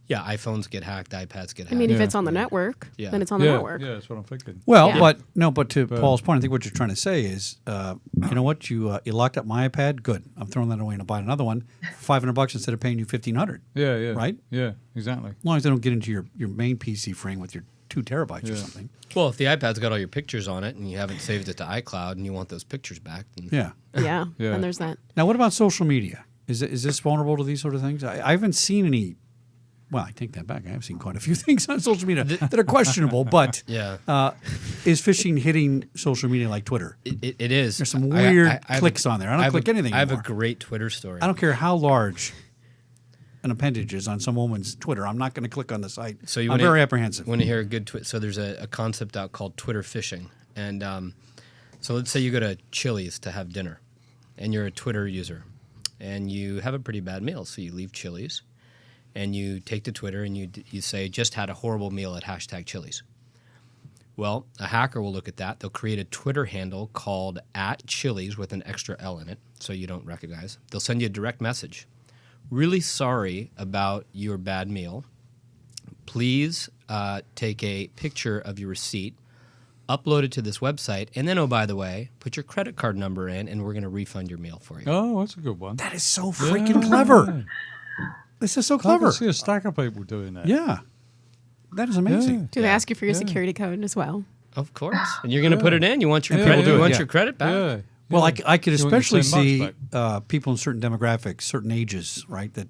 yeah, iPhones get hacked, iPads get hacked. I mean, if Yeah. it's on the network, Yeah. then it's on the network. Yeah, that's what I'm thinking. Well, Yeah. but to Paul's point, I think what you're trying to say is, you know what, you locked up my iPad, good. I'm throwing that away and I'll buy another one for $500 instead of paying you $1,500. Yeah. Right? Yeah, exactly. As long as they don't get into your main PC frame with your 2 terabytes or Yeah. something. Well, if the iPad's got all your pictures on it and you haven't saved it to iCloud and you want those pictures back, then Yeah. Yeah. Yeah. And there's that. Now, what about social media? Is this vulnerable to these sort of things? I haven't seen any. Well, I take that back. I have seen quite a few things on social media that are questionable. But Yeah. Is phishing hitting social media like Twitter? it is. There's some weird I have clicks on there. I don't click anything I have a anymore. great Twitter story. I don't care how large an appendage is on some woman's Twitter. I'm not going to click on the site. So you I'm wanna- very apprehensive. Want to hear a good so there's a concept out called Twitter phishing. And so let's say you go to Chili's to have dinner and you're a Twitter user and you have a pretty bad meal. So you leave Chili's and you take to Twitter and you say, just had a horrible meal at #Chili's. Well, a hacker will look at that. They'll create a Twitter handle called @Chili's with an extra L in it so you don't recognize. They'll send you a direct message. Really sorry about your bad meal. Please take a picture of your receipt, upload it to this website, and then, oh, by the way, put your credit card number in, and we're going to refund your meal for you. Oh, that's a good one. That is so freaking clever. This is so I clever. can see a stack of people doing that. Yeah. That is amazing. Do they ask you for your security code as well? Of course. And you're going to put it in. You want your Yeah, credit. we'll do You it, want yeah. your credit back. Yeah. Well, I could You want your especially same bucks see back. people in certain demographics, certain ages, right? That,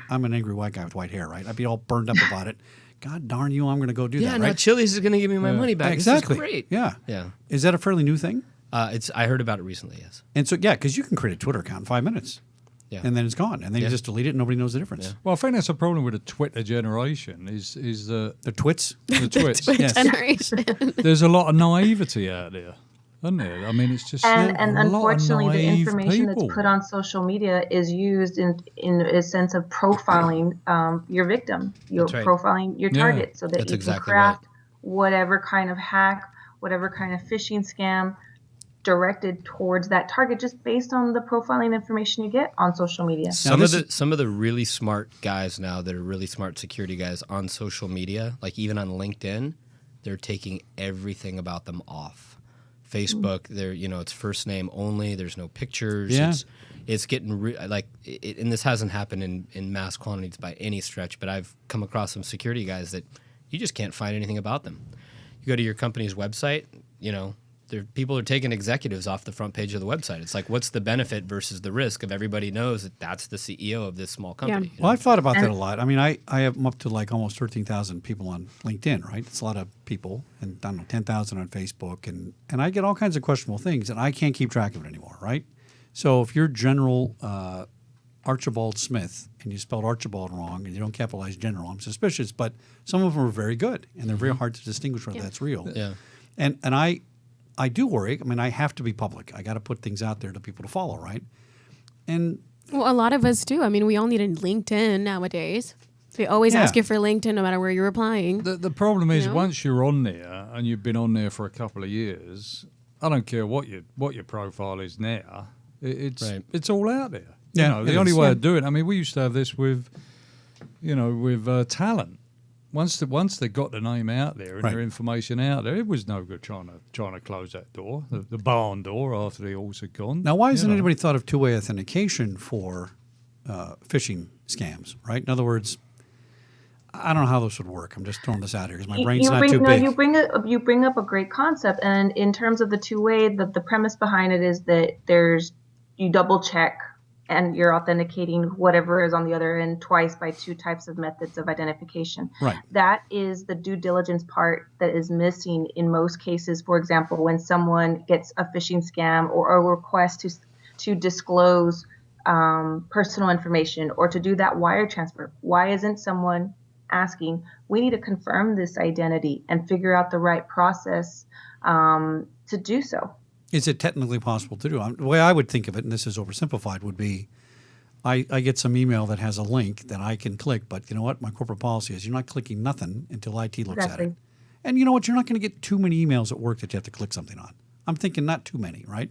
I'm an angry white guy with white hair, right? I'd be all burned up about it. God darn you, I'm going to go do Yeah, that, now right? Chili's is going to give me my money back. Exactly. This is great. Yeah. Yeah. Is that a fairly new thing? I heard about it recently, yes. And so, yeah, because you can create a Twitter account in 5 minutes. Yeah. And then it's gone. And then you Yeah. just delete it and nobody knows the difference. Well, I think that's a problem with the Twitter generation is the twits? The twits. Twitch generation. There's a lot of naivety out there, isn't there? I mean, it's just And a lot of unfortunately, the naive information people. that's put on social media is used in a sense of profiling your victim. You're That's right. profiling your Yeah. target so that That's you exactly can craft whatever kind of hack, whatever kind of phishing scam directed towards that target just based on the profiling information you get on social media. Some of the really smart guys now that are really smart security guys on social media, like even on LinkedIn, they're taking everything about them off. Facebook, they're it's first name only. There's no pictures. Yeah. It's getting and this hasn't happened in mass quantities by any stretch. But I've come across some security guys that you just can't find anything about them. You go to your company's website, people are taking executives off the front page of the website. It's like, what's the benefit versus the risk of everybody knows that that's the CEO of this small company? Well, I've thought about that a lot. I mean, I have up to like almost 13,000 people on LinkedIn, right? It's a lot of people, and I don't know, 10,000 on Facebook, and I get all kinds of questionable things, and I can't keep track of it anymore, right? So if you're General Archibald Smith and you spelled Archibald wrong and you don't capitalize General, I'm suspicious, but some of them are very good, and they're very hard to distinguish whether that's real. Yeah. And I do worry. I mean, I have to be public. I got to put things out there to people to follow, right? And Well, a lot of us do. I mean, we all need a LinkedIn nowadays. They always ask you for LinkedIn no matter where you're applying. The problem is, You know? once you're on there and you've been on there for a couple of years, I don't care what your profile is now. It's all out there. Yeah, You know, the it only is. way Yeah. of doing it. I mean, we used to have this with talent. Once they got the name out there and Right. their information out there, it was no good trying to close that door, the barn door, after the horse had gone. now, why You hasn't know. anybody thought of two-way authentication for phishing scams, right? In other words, I don't know how this would work. I'm just throwing this out here because my brain's not too big. You bring up a great concept, and in terms of the two-way, the premise behind it is that you double check and you're authenticating whatever is on the other end twice by two types of methods of identification. Right. That is the due diligence part that is missing in most cases. For example, when someone gets a phishing scam or a request to disclose personal information or to do that wire transfer, why isn't someone asking, we need to confirm this identity and figure out the right process to do so? Is it technically possible to do? The way I would think of it, and this is oversimplified, would be I get some email that has a link that I can click, but you know what? My corporate policy is you're not clicking nothing until IT looks at it. And you know what? You're not going to get too many emails at work that you have to click something on. I'm thinking not too many, right?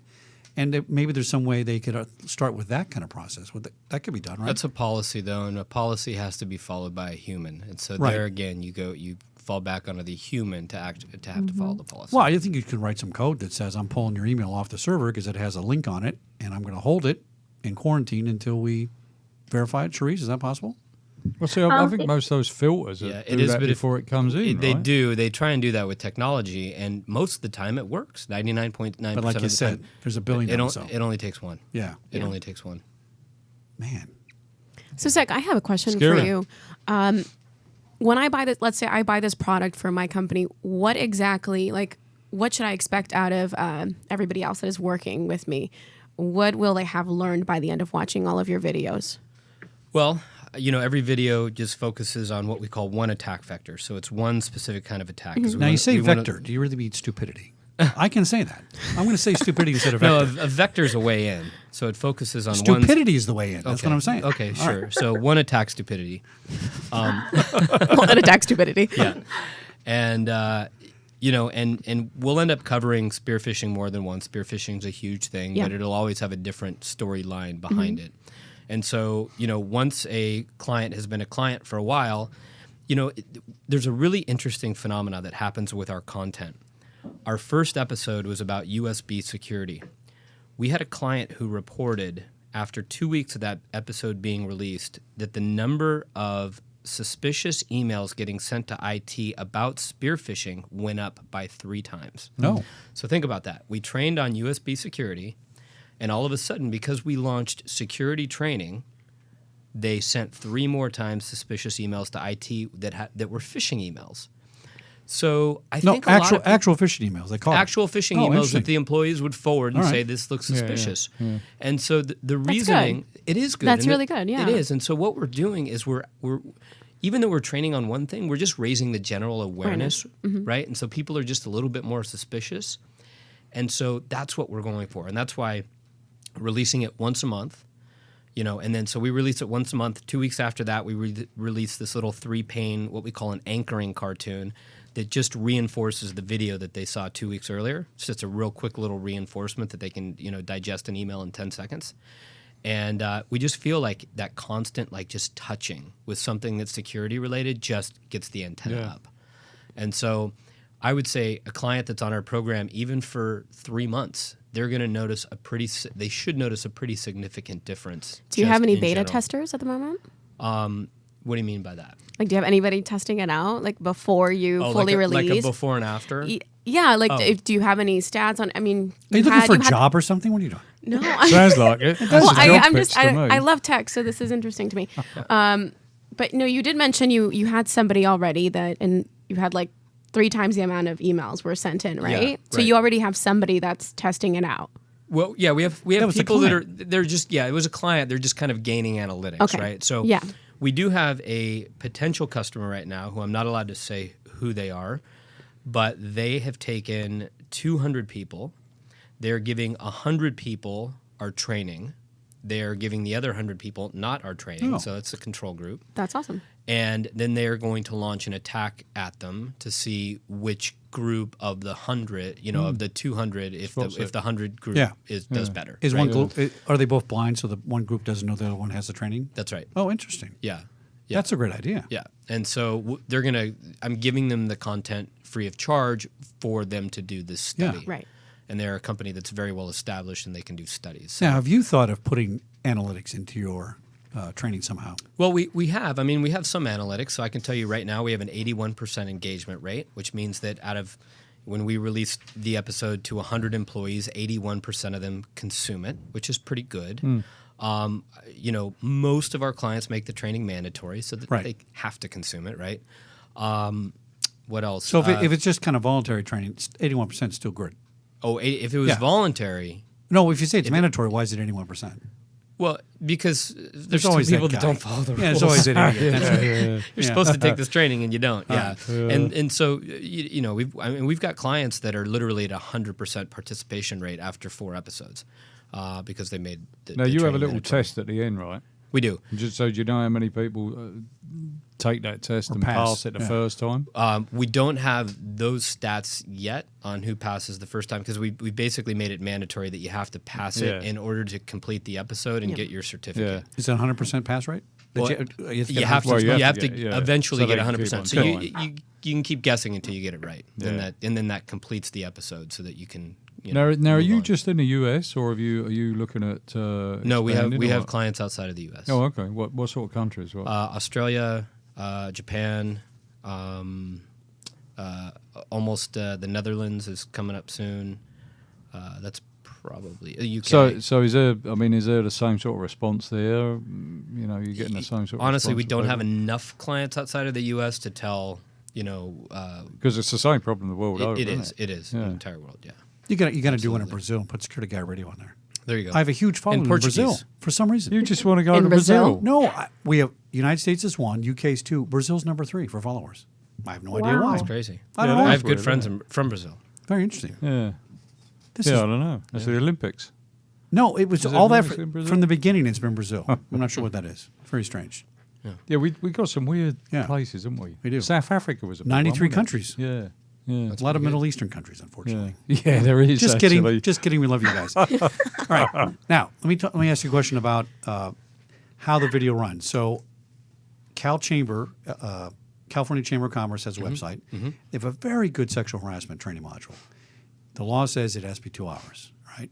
And maybe there's some way they could start with that kind of process. That could be done, right? That's a policy, though, and a policy has to be followed by a human. And so Right. there again, you fall back onto the human to have to follow the policy. Well, I think you can write some code that says I'm pulling your email off the server because it has a link on it, and I'm going to hold it in quarantine until we verify it. Charisse, is that possible? Well, see, I think most of those filters do that before it comes in. They right? do. They try and do that with technology, and most of the time it works. 99.9%. But like you of the said, time, there's a billion of them. So. It only takes one. Yeah. It only takes one. Man. So, Zach, I have a question Scary. for you. When I buy this, let's say I buy this product for my company, what exactly, what should I expect out of everybody else that is working with me? What will they have learned by the end of watching all of your videos? Well, every video just focuses on what we call one attack vector. So it's one specific kind of attack. 'Cause Now, you say vector. Do you really mean stupidity? I can say that. I'm going to say stupidity instead of vector. No, a vector is a way in. So it focuses on Stupidity is the way in. That's Okay. what I'm saying. Okay, All sure. right. So one attack stupidity. One attack stupidity. Yeah. And and we'll end up covering spear phishing more than once. Spear phishing is a huge thing, Yeah. but it'll always have a different storyline behind it. And so, once a client has been a client for a while, there's a really interesting phenomena that happens with our content. Our first episode was about USB security. We had a client who reported after 2 weeks of that episode being released that the number of suspicious emails getting sent to IT about spear phishing went up by 3 times. No. So think about that. We trained on USB security, and all of a sudden, because we launched security training, they sent 3 more times suspicious emails to IT that were phishing emails. So I think a lot of actual phishing emails. They call it. actual phishing Oh, emails interesting. that the employees would forward and All say right. this looks Yeah, yeah, suspicious. yeah. And so the reasoning it is good. That's and really good, yeah. It is. And so what we're doing is we're even though we're training on one thing, we're just raising the general awareness, right? And so people are just a little bit more suspicious. And so that's what we're going for. And that's why releasing it once a month, and then so we release it once a month. 2 weeks after that, we release this little 3-pane, what we call an anchoring cartoon that just reinforces the video that they saw 2 weeks earlier. It's just a real quick little reinforcement that they can, digest an email in 10 seconds. And we just feel like that constant, just touching with something that's security related just gets the antenna up. And so I would say a client that's on our program, even for 3 months, they're going to notice they should notice a pretty significant difference. Do you have just any in beta general. testers at the moment? What do you mean by that? Do you have anybody testing it out, before you fully like release? like a before and after? Yeah, like do you have any stats on? I mean, Are you looking for a job or something? What are you doing? No, Sounds like it. That's well, a job I'm pitch just to me. I love tech, so this is interesting to me. But no, you did mention you had somebody already and you had like 3 times the amount of emails were sent in, right? Yeah, So right. you already have somebody that's testing it out. Well, yeah, we have was a people that client. they're just it was a client. They're just kind of gaining analytics, Okay. right? So Yeah. we do have a potential customer right now who I'm not allowed to say who they are, but they have taken 200 people. They're giving 100 people our training. They're giving the other 100 people not our training, Oh. so that's a control group. That's awesome. And then they're going to launch an attack at them to see which group of the 100, of the 200, if the 100 group Yeah. does better. Is right? one group? Are they both blind? So the one group doesn't know the other one has the training. That's right. Oh, interesting. Yeah. That's a great idea. Yeah. And so I'm giving them the content free of charge for them to do this study. Yeah. Right. And they're a company that's very well established and they can do studies. Now, have you thought of putting analytics into your training somehow? Well, we have. I mean, we have some analytics. So I can tell you right now we have an 81% engagement rate, which means that when we release the episode to 100 employees, 81% of them consume it, which is pretty good. Most of our clients make the training mandatory so that Right. they have to consume it, right? What else? So if it's just kind of voluntary training, 81% is still good. If it was Yeah. voluntary, No, if you say it's mandatory, why is it 81%? well, because there's still always that people that guy. don't follow the rules. Yeah, there's always an idiot. That's right. You're supposed to take this training and you don't. Yeah, Uh-huh. and so we've got clients that are literally at 100% participation rate after 4 episodes because they made. Now you have a training little mandatory. test at the end, right? We do. Just so you know how many people take that test and pass, pass it the yeah. first time. We don't have those stats yet on who passes the first time because we basically made it mandatory that you have to pass it Yeah. in order to complete the episode and get your certificate. Yeah. Is it 100% pass rate? Well, you have to get you have to, 100%? you have to get- yeah. eventually So get they 100%. keep So on you, going. you can keep guessing until you get it right. Yeah. Then that completes the episode so that you can. Now, are move you on. just in the US, or are you looking at? No, we expanding, have or- clients outside of the U.S. Oh, okay. What sort of countries? What? Australia, Japan, almost the Netherlands is coming up soon. That's probably UK. So is there? I mean, is there the same sort of response there? You're getting the same sort of. Honestly, we response don't with have people? enough clients outside of the U.S. to tell. Because it's the same problem the world over. It isn't is. It is in the entire world. Yeah. You got to do one in Brazil and put Security Guy Radio on there. There you go. I have a huge following in Brazil Portuguese. for some reason. You just want to go In to Brazil? Brazil? No, we have United States is 1, UK is 2, Brazil's number 3 for followers. I have no idea Wow. why. That's crazy. I don't Yeah, know. I have weird, good friends isn't from Brazil. Very interesting. Yeah. This I is don't know. It's the Olympics. no, it was Is it all that always in Brazil? from the beginning. It's been Brazil. I'm not sure what that is. Very strange. Yeah, we got some weird Yeah. places, haven't we? We do. South Africa was a big 93 one, wasn't it? countries. Yeah. Yeah. A lot of Middle Eastern countries, unfortunately. Yeah, there is. Just actually. kidding. Just kidding. We love you guys. All right. Now, let me ask you a question about how the video runs. So, California Chamber of Commerce has a website. They have a very good sexual harassment training module. The law says it has to be 2 hours, right?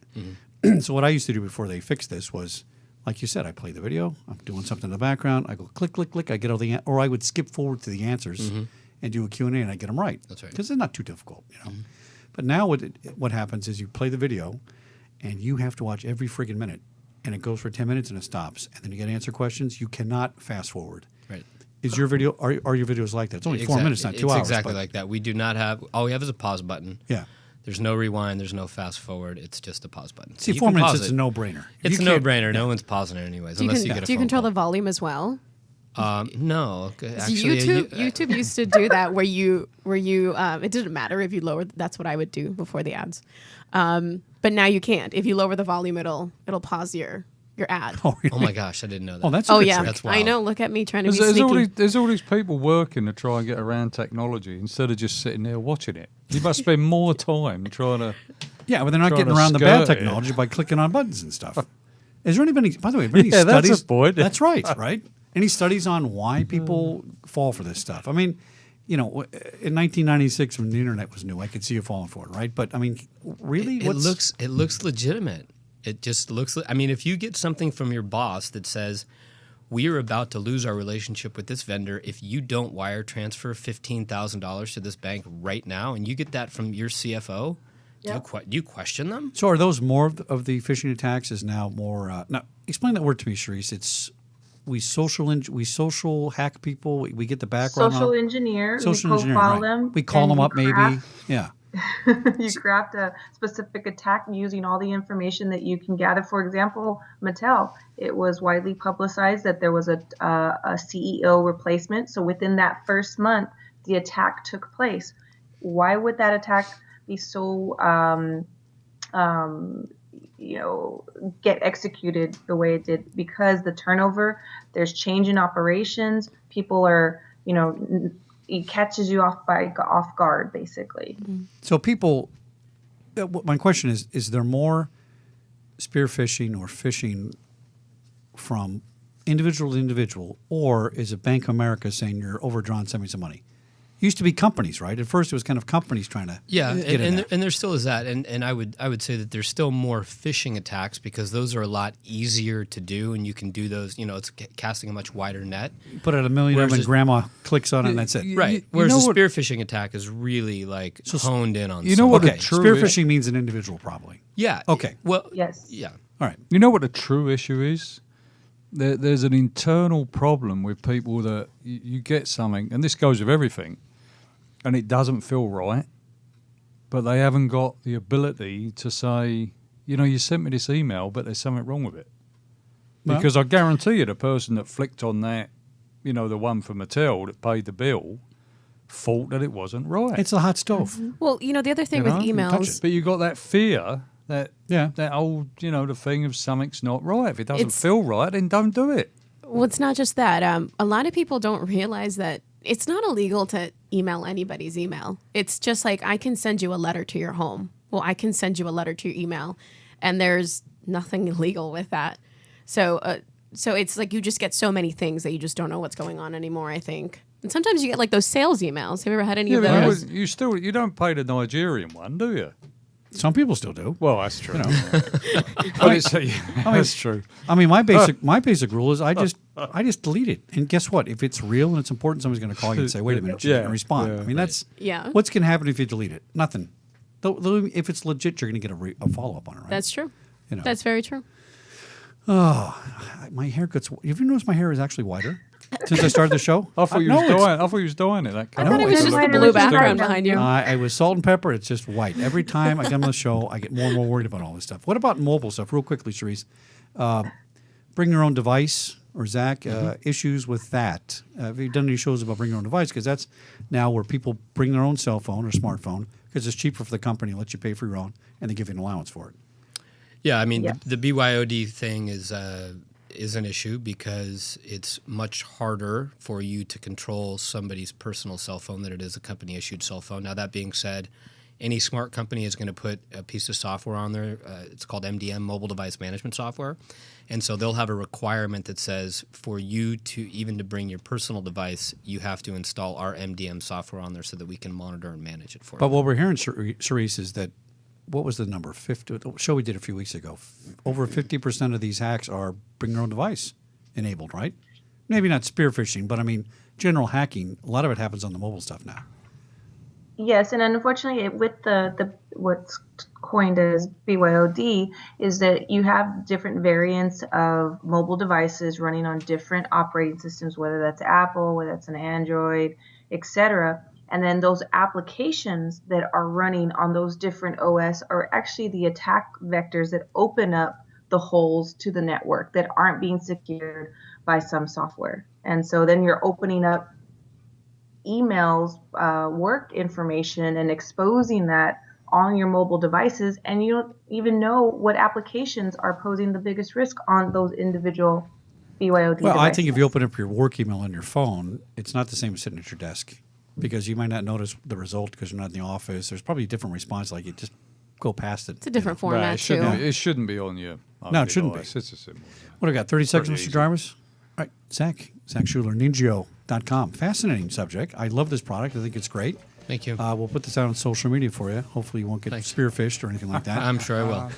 So, what I used to do before they fixed this was, like you said, I play the video. I'm doing something in the background. I go click, click, click. I get all the or I would skip forward to the answers and do a Q&A, and I get them right. That's right. Because they're not too difficult, But now what happens is you play the video, and you have to watch every friggin' minute, and it goes for 10 minutes and it stops, and then you got to answer questions. You cannot fast forward. Right. Is your video? Are your videos like that? It's only 4 minutes, not 2 hours. It's exactly but- like that. We do not have. All we have is a pause button. Yeah. There's no rewind. There's no fast forward. It's just a pause button. See, You 4 can minutes pause is it. a no-brainer. If It's a you can't- no-brainer. No one's pausing it anyways, Do you, unless you get a do you phone control call. the volume as well? No. Okay, So actually, YouTube used to do that where you it didn't matter if you lowered. That's what I would do before the ads, but now you can't. If you lower the volume, it'll pause your ad. Oh, really? Oh my gosh, I didn't know that. Oh, that's a Oh good yeah, trick. That's I wild. know. Look at me trying to be There's sneaky. there's all these people working to try and get around technology instead of just sitting there watching it. You must spend more time trying to. Yeah, but they're not Trying getting to around the bad skirt it. technology by clicking on buttons and stuff. Is there anybody, by the way, any Yeah, that's studies? a point. That's right, right? Any studies on why people fall for this stuff? I mean, in 1996 when the internet was new, I could see you falling for it, right? But I mean, really, It looks legitimate. It just looks. I mean, if you get something from your boss that says, we are about to lose our relationship with this vendor if you don't wire transfer $15,000 to this bank right now, and you get that from your CFO. Do you question them? So are those more of the phishing attacks? Is now more? Now, explain that word to me, Sharice. It's we social hack people. We get the background. Social engineer. Social we engineering. profile Right. them. We call them up, maybe. Yeah. You craft a specific attack using all the information that you can gather. For example, Mattel. It was widely publicized that there was a CEO replacement. So within that first month, the attack took place. Why would that attack be so get executed the way it did? Because the turnover, there's change in operations. People are, it catches you off guard, basically. So people, my question is there more spear phishing or phishing from individual to individual, or is it Bank of America saying you're overdrawn, send me some money? Used to be companies, right? At first, it was kind of companies trying to get in there. And there still is that, and I would say that there's still more phishing attacks because those are a lot easier to do, and you can do those. It's casting a much wider net. Put out $1 million of them, and grandma clicks on it, and that's it. Right. Whereas the spear phishing attack is really honed in on. Spear phishing means an individual, probably. Yeah. Okay. Well. Yes. Yeah. All right. You know what the true issue is? There's an internal problem with people that you get something, and this goes with everything, and it doesn't feel right, but they haven't got the ability to say, you sent me this email, but there's something wrong with it. Because I guarantee you the person that flicked on that, the one from Mattel that paid the bill, thought that it wasn't right. It's a hot stove. Well, the other thing with emails. But you got that fear that old, the thing of something's not right. If it doesn't feel right, then don't do it. Well, it's not just that. A lot of people don't realize that it's not illegal to email anybody's email. It's just like I can send you a letter to your home. Well, I can send you a letter to your email, and there's nothing illegal with that. So it's like you just get so many things that you just don't know what's going on anymore, I think. And sometimes you get like those sales emails. Have you ever had any of those? You don't pay the Nigerian one, do you? Some people still do. Well, that's true. That's true. I mean, my basic rule is I just delete it. And guess what? If it's real and it's important, somebody's going to call you and say, "Wait a minute," and respond. I mean, that's what's going to happen if you delete it? Nothing. If it's legit, you're going to get a follow up on it, right? That's true. That's very true. Oh, my hair gets. Have you noticed my hair is actually whiter since I started the show? I thought you was dying it. I thought it was just the blue background behind you. I was salt and pepper. It's just white. Every time I come on the show, I get more and more worried about all this stuff. What about mobile stuff? Real quickly, Sharice. Bring your own device, or Zach, issues with that. Have you done any shows about bring your own device? Because that's now where people bring their own cell phone or smartphone because it's cheaper for the company, lets you pay for your own, and they give you an allowance for it. Yeah, I mean, the BYOD thing is an issue because it's much harder for you to control somebody's personal cell phone than it is a company-issued cell phone. Now, that being said, any smart company is going to put a piece of software on there. It's called MDM, Mobile Device Management Software. And so they'll have a requirement that says for you to bring your personal device, you have to install our MDM software on there so that we can monitor and manage it for you. But what we're hearing, Sharice, is that what was the number? 50. The show we did a few weeks ago. Over 50% of these hacks are bring your own device enabled, right? Maybe not spear phishing, but I mean general hacking. A lot of it happens on the mobile stuff now. Yes, and unfortunately, with the what's coined as BYOD is that you have different variants of mobile devices running on different operating systems, whether that's Apple, whether that's an Android, etc. And then those applications that are running on those different OS are actually the attack vectors that open up the holes to the network that aren't being secured by some software. And so then you're opening up emails, work information, and exposing that on your mobile devices, and you don't even know what applications are posing the biggest risk on those individual BYOD devices. I think if you open up your work email on your phone, it's not the same as sitting at your desk because you might not notice the result because you're not in the office. There's probably a different response, like you just go past it. It's a different format, too. It shouldn't be on your No, it shouldn't be. It's a simple. What do we got, 30 seconds, Mr. Jarvis? All right, Zach Schuler, NINJIO.com. Fascinating subject. I love this product. I think it's great. Thank you. We'll put this out on social media for you. Hopefully, you won't get spearfished or anything like that. I'm sure I will.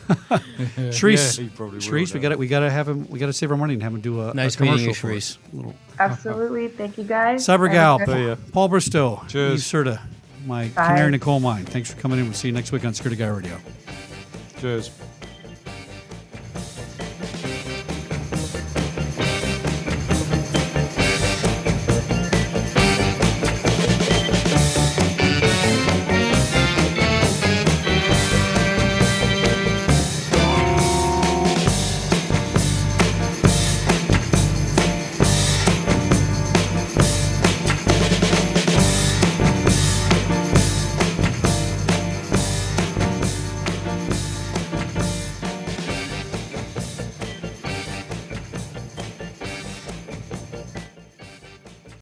Sharice, he probably will, Sharice, we gotta have him. We gotta save our money and have him do a Nice a commercial meeting you, for Sharice. us. Little Absolutely. Thank you, guys. Cyber Have a Gal, good- Paul Bristow, Cheers. Serta, my Bye. canary in the coal mine. Thanks for coming in. We'll see you next week on Security Guy Radio. Cheers.